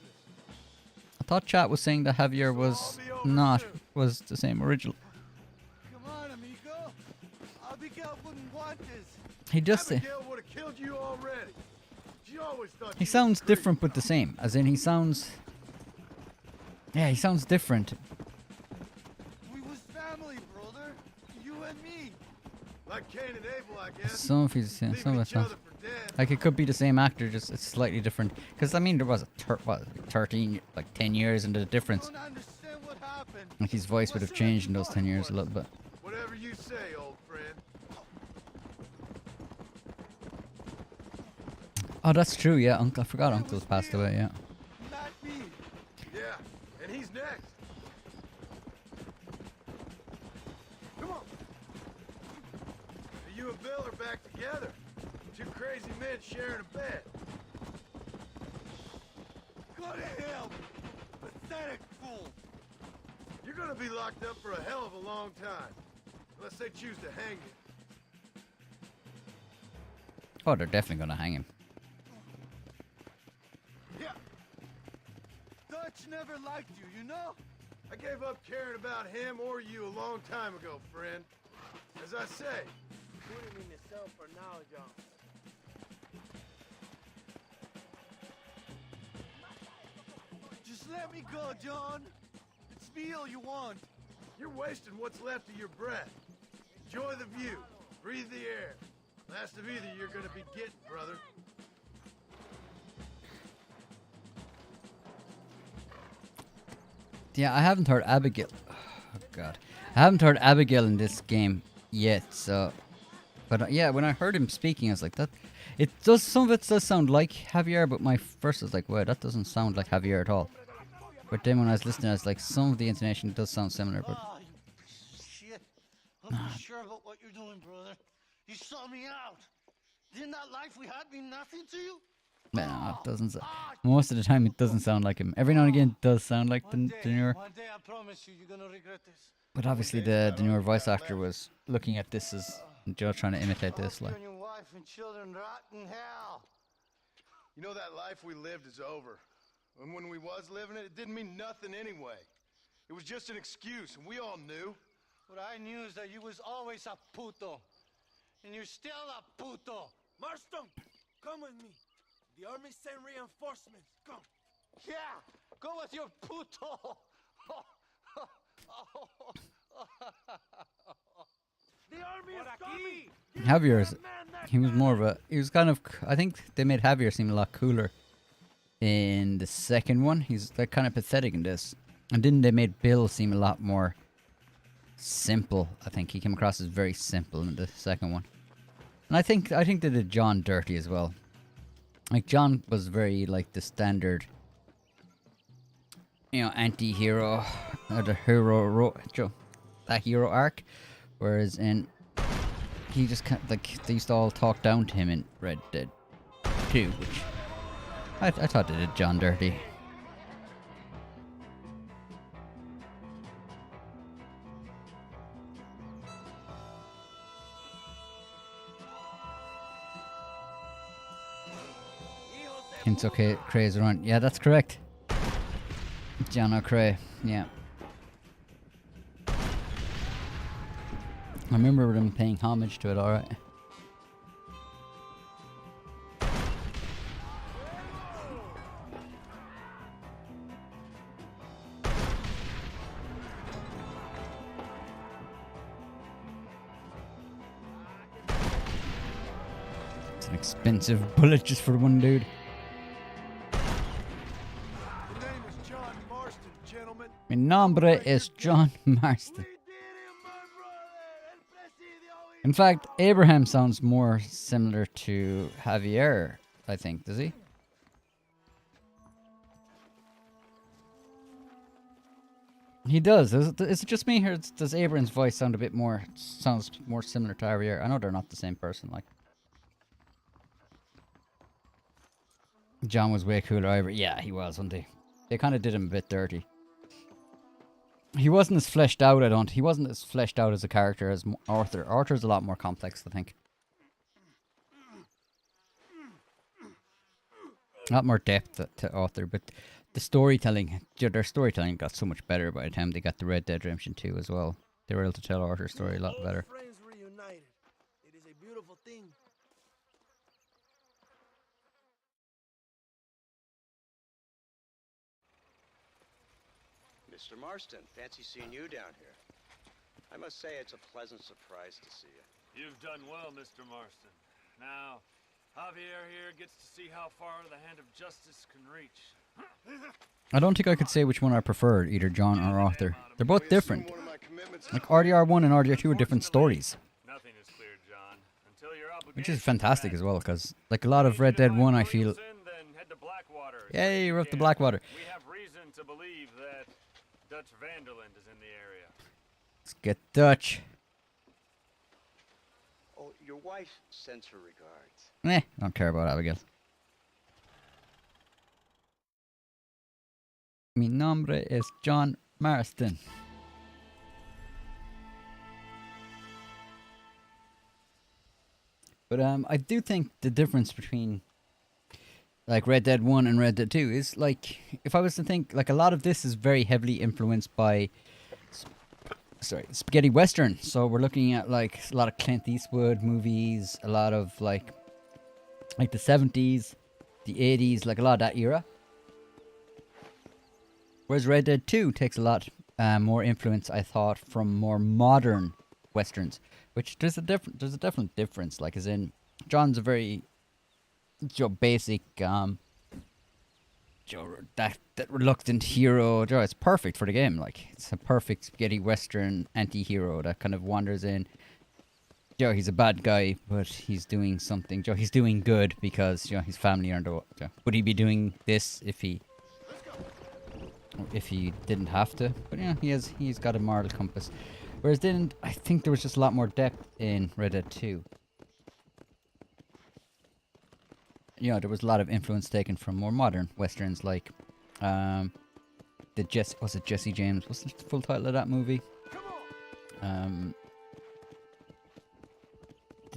I thought chat was saying that Javier was not, was the same original. Come on, amigo. Abigail wouldn't want this. He does say. Abigail would have killed you already. She always thought He sounds different but the same. As in, he sounds... Yeah, he sounds different. We was family, brother. You and me. Like Cain and Abel, I guess. Some of his... Yeah, some of it sounds... Like, it could be the same actor, just it's slightly different. Because, I mean, there was a 13, like 10 years into the difference. Like, his voice would have changed in those 10 years a little bit. Whatever you say, old friend. Oh, that's true, yeah. Uncle, I forgot Uncle's passed away, yeah. Not me. Yeah, and he's next. Come on. You and Bill are back together. Two crazy men sharing a bed. Go to hell, pathetic fool. You're gonna be locked up for a hell of a long time. Unless they choose to hang you. Oh, they're definitely gonna hang him. Yeah. Dutch never liked you, you know? I gave up caring about him or you a long time ago, friend. As I say, put him in the cell for now, John. Just let me go, John. It's me all you want. You're wasting what's left of your breath. Enjoy the view. Breathe the air. Last of either you're gonna be getting, brother. Yeah, I haven't heard Abigail. Oh, God. I haven't heard Abigail in this game yet, so... But yeah, when I heard him speaking, I was like, that... It does, some of it does sound like Javier, but my first was like, wow, that doesn't sound like Javier at all. But then when I was listening, I was like, some of the intonation does sound similar, but... Oh, you shit. I'm sure about what you're doing, brother. You saw me out. Didn't that life we had mean nothing to you? No, it doesn't. Most of the time, it doesn't sound like him. Every now and again, it does sound like the newer. One day, I promise you, you're gonna regret this. But obviously, the newer voice actor was looking at this as Joe trying to imitate this. Like, And your wife, wife and children rot in hell. You know that life we lived is over. And when we was living it, it didn't mean nothing anyway. It was just an excuse, and we all knew. What I knew is that you was always a puto. And you're still a puto. Marston, come with me. The army sent reinforcements. Come. Yeah, go with your puto. The army is coming. Javier is, he was more of a, he was kind of, I think they made Javier seem a lot cooler in the second one. He's like kind of pathetic in this. And didn't they made Bill seem a lot more simple? I think he came across as very simple in the second one. And I think they did John dirty as well. Like John was very like the standard, you know, anti-hero or the that hero arc, whereas in he just like they used to all talk down to him in Red Dead 2, which I thought they did John dirty. It's okay, Craze around. Yeah, that's correct. John O'Cray, yeah. I remember them paying homage to it, alright. It's an expensive bullet just for one dude. Mi nombre es John Marston. In fact, Abraham sounds more similar to Javier, I think, does he? He does. Is it just me, or does Abraham's voice sound a bit more, sounds more similar to Javier? I know they're not the same person, like. John was way cooler, Ivor. Yeah, he was, wasn't he? They kind of did him a bit dirty. He wasn't as fleshed out, he wasn't as fleshed out as a character as Arthur. Arthur's a lot more complex, I think. A lot more depth to Arthur, but the storytelling, their storytelling got so much better by the time they got the Red Dead Redemption 2 as well. They were able to tell Arthur's story a lot better. Friends reunited. It is a beautiful thing. Mr. Marston, fancy seeing you down here. I must say it's a pleasant surprise to see you. You've done well, Mr. Marston. Now, Javier here gets to see how far the hand of justice can reach. I don't think I could say which one I preferred, either John or Arthur. They're both different. Like RDR1 and RDR2 are different stories. Nothing is clear, John, until you're up Which is fantastic as well, because like a lot of Red Dead 1 I feel... Yay, we're up to Blackwater. We have reason to believe that Dutch Vanderland is in the area. Let's get Dutch. Oh, your wife sends her regards. I don't care about Abigail. Mi nombre es John Marston. But I do think the difference between like Red Dead 1 and Red Dead 2 is like, if I was to think, like a lot of this is very heavily influenced by spaghetti western. So we're looking at like a lot of Clint Eastwood movies, a lot of like the 70s, the 80s, like a lot of that era. Whereas Red Dead 2 takes a lot more influence, I thought, from more modern westerns, which there's a definite difference. Like, as in, John's a very basic, that reluctant hero. It's perfect for the game. Like, it's a perfect spaghetti western anti-hero that kind of wanders in. He's a bad guy, but he's doing something. He's doing good because his family aren't. Would he be doing this if he didn't have to? But he's got a moral compass. Whereas then I think there was just a lot more depth in Red Dead 2. There was a lot of influence taken from more modern westerns, like Jesse James? What's the full title of that movie?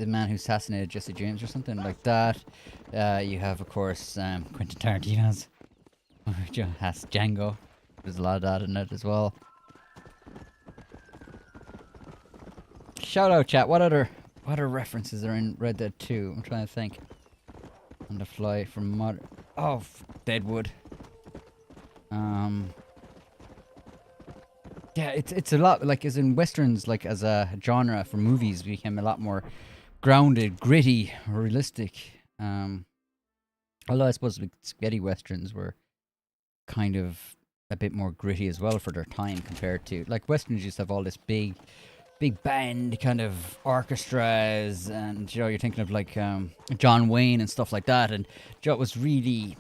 the man who assassinated Jesse James or something like that. You have, of course, Quentin Tarantino's has Django. There's a lot of that in it as well. Shout out, chat. What other references are in Red Dead 2? I'm trying to think. On the fly from Deadwood. Yeah, it's a lot, like, as in westerns, like, as a genre for movies, became a lot more grounded, gritty, realistic. Although I suppose like, spaghetti westerns were kind of a bit more gritty as well for their time compared to, like, westerns used to have all this big band kind of orchestras, and you're thinking of like John Wayne and stuff like that, and it was really,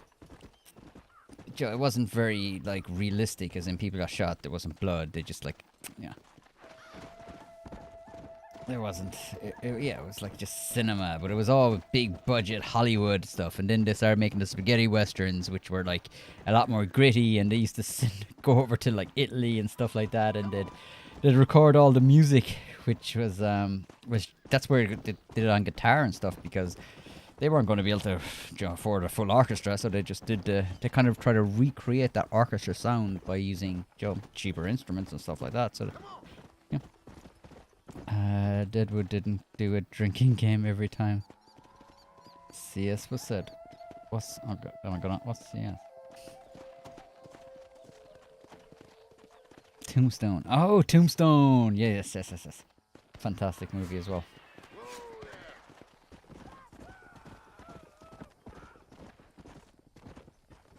it wasn't very like realistic, as in people got shot, there wasn't blood, they just like, yeah, there wasn't, yeah, it was like just cinema, but it was all big budget Hollywood stuff. And then they started making the spaghetti westerns, which were like a lot more gritty, and they used to go over to like Italy and stuff like that, and they'd record all the music, which was that's where they did it on guitar and stuff, because they weren't going to be able to afford a full orchestra, so they just did they kind of try to recreate that orchestra sound by using cheaper instruments and stuff like that. So yeah. Deadwood didn't do a drinking game every time. CS was said. What's CS? Tombstone. Oh, Tombstone. Yes. Fantastic movie as well.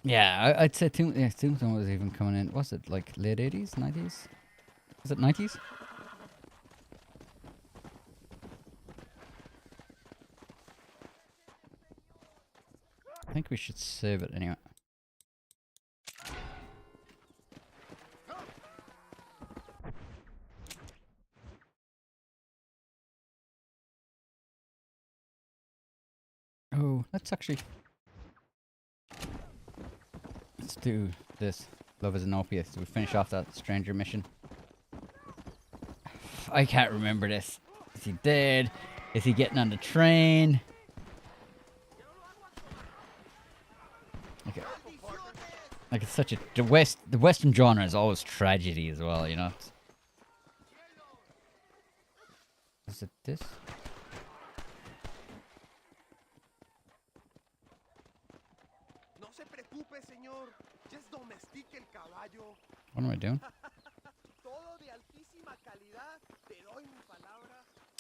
Yeah, I'd say Tombstone was even coming in. Was it like late 80s, 90s? Was it 90s? I think we should save it anyway. Oh, let's do this. Love is an opiate. So we finish off that stranger mission. I can't remember this. Is he dead? Is he getting on the train? Okay. Like, it's such a the Western genre is always tragedy as well, you know. Is it this? What am I doing?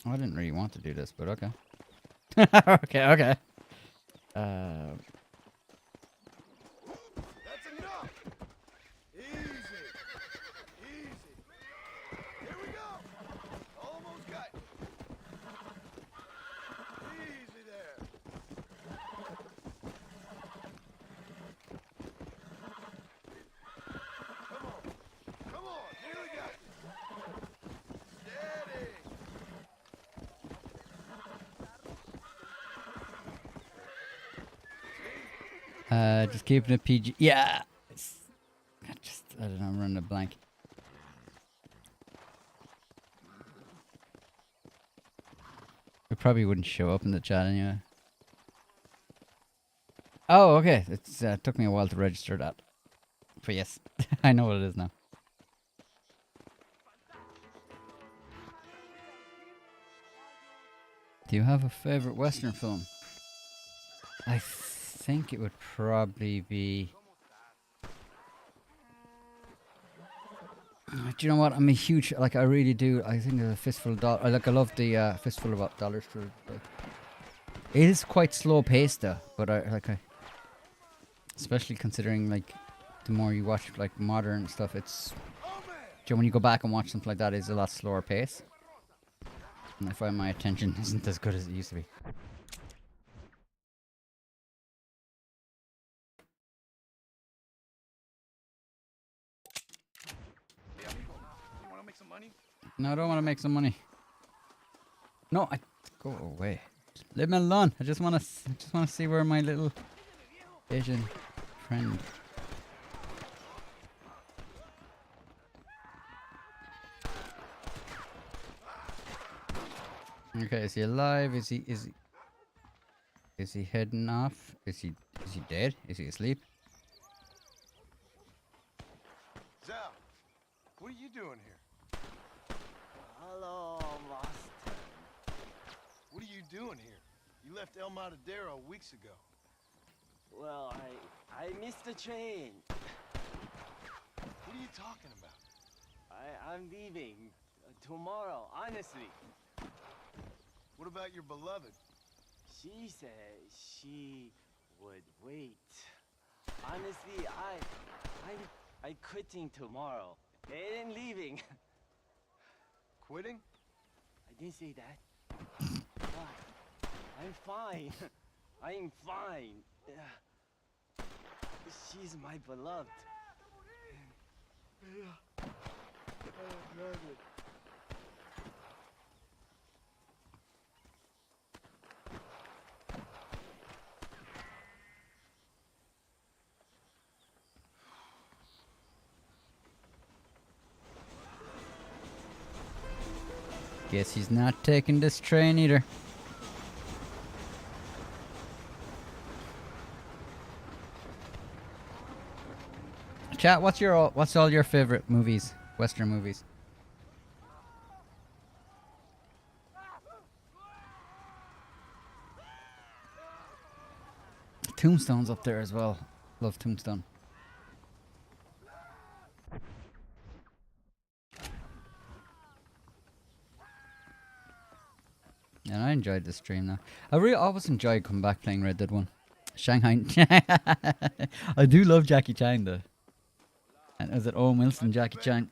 Oh, I didn't really want to do this, but okay. okay. That's enough. Easy. Here we go. Almost got you. Easy there. Come on. Nearly got you. Steady. Just keeping it PG. Yeah. I don't know. I'm running a blank. It probably wouldn't show up in the chat anyway. Oh, okay. It's took me a while to register that. But yes, I know what it is now. Do you have a favorite Western film? I think it would probably be... Do you know what? I'm a huge... Like, I really do. I think there's a Fistful of Dollars. Like, I love the Fistful of Dollars. It is quite slow paced though, but I especially considering, like, the more you watch, like, modern stuff, it's... when you go back and watch something like that, it's a lot slower pace. And I find my attention isn't as good as it used to be. No, I don't want to make some money. No, go away. Leave me alone. I just want to see where my little Asian friend. Okay, is he alive? Is he heading off? Is he dead? Is he asleep? Zal, what are you doing here? Hello, Master. What are you doing here? You left El Matadero weeks ago. Well, I missed the train. What are you talking about? I'm leaving tomorrow, honestly. What about your beloved? She said she would wait. Honestly, I quitting tomorrow. And leaving. Quitting? I didn't say that. I'm fine. I'm fine. She's my beloved. Guess he's not taking this train either. Chat, what's all your favorite movies? Western movies? Tombstone's up there as well. Love Tombstone. And I enjoyed the stream now. I always enjoyed coming back playing Red Dead 1. Shanghai. I do love Jackie Chan though. And is it Owen Wilson, Jackie Chan?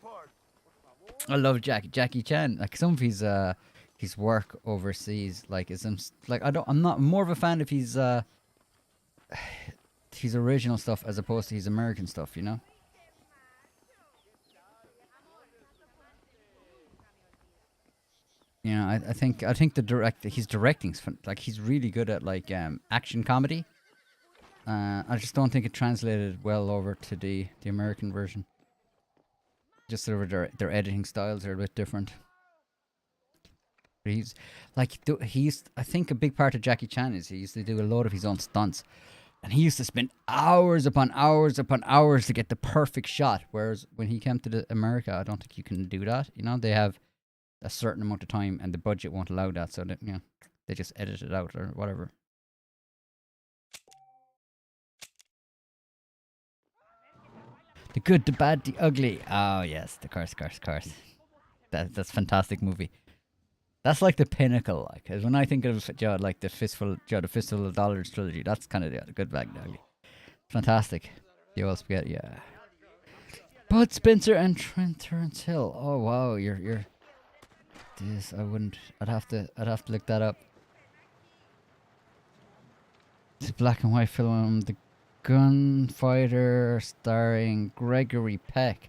I love Jackie Chan. Like some of his work overseas, like I'm not more of a fan of his original stuff as opposed to his American stuff, you know? You know, I think his directing's like he's really good at like action comedy. I just don't think it translated well over to the American version. Just sort of their editing styles are a bit different. But he's like I think a big part of Jackie Chan is he used to do a lot of his own stunts, and he used to spend hours upon hours upon hours to get the perfect shot. Whereas when he came to America, I don't think you can do that. You know, they have a certain amount of time, and the budget won't allow that, so that they just edit it out or whatever. The good, the bad, the ugly. Oh yes, the curse. That's a fantastic movie. That's like the pinnacle. Like, 'cause when I think of like the Fistful of Dollars trilogy, that's kind of the good, bad, the ugly. Fantastic. The old spaghetti, yeah. Bud Spencer and Trent Terrence Hill. Oh wow, you're. This I wouldn't. I'd have to look that up. It's a black and white film. The Gunfighter, starring Gregory Peck.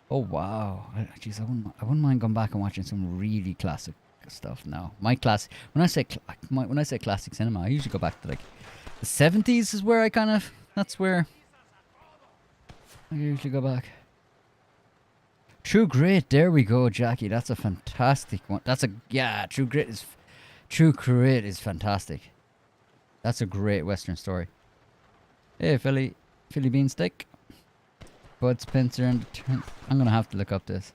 Oh wow! Jeez, I wouldn't mind going back and watching some really classic stuff now. When I say classic cinema, I usually go back to like the 70s. Is where that's where I usually go back. True Grit, there we go, Jackie. That's a fantastic one. True Grit is fantastic. That's a great Western story. Hey, Philly Beansteak. Bud Spencer and I'm gonna have to look up this.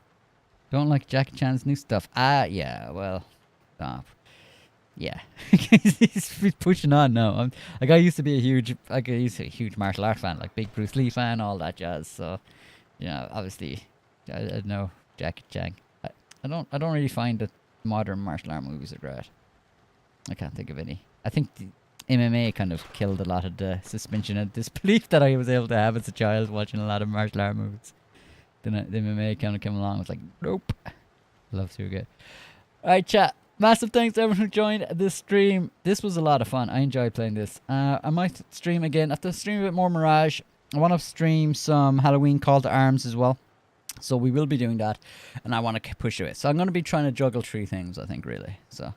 Don't like Jackie Chan's new stuff. Yeah, well, yeah. He's pushing on now. I used to be a huge martial art fan, like big Bruce Lee fan, all that jazz. So, obviously, I know Jackie Chan. I don't really find that modern martial art movies are great. I can't think of any. I think the MMA kind of killed a lot of the suspension of disbelief that I was able to have as a child watching a lot of martial art movies. Then the MMA kind of came along. I was like, nope. Love to get. Alright, chat. Massive thanks to everyone who joined this stream. This was a lot of fun. I enjoyed playing this. I might stream again. After stream a bit more Mirage, I want to stream some Halloween Call to Arms as well. So we will be doing that. And I want to push it. So I'm going to be trying to juggle 3 things, I think, really. So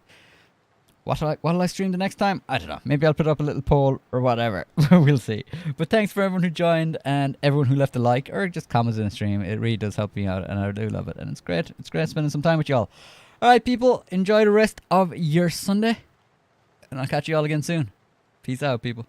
what'll I stream the next time? I don't know. Maybe I'll put up a little poll or whatever. We'll see. But thanks for everyone who joined and everyone who left a like or just comments in the stream. It really does help me out and I do love it. And it's great. It's great spending some time with y'all. Alright, people. Enjoy the rest of your Sunday. And I'll catch you all again soon. Peace out, people.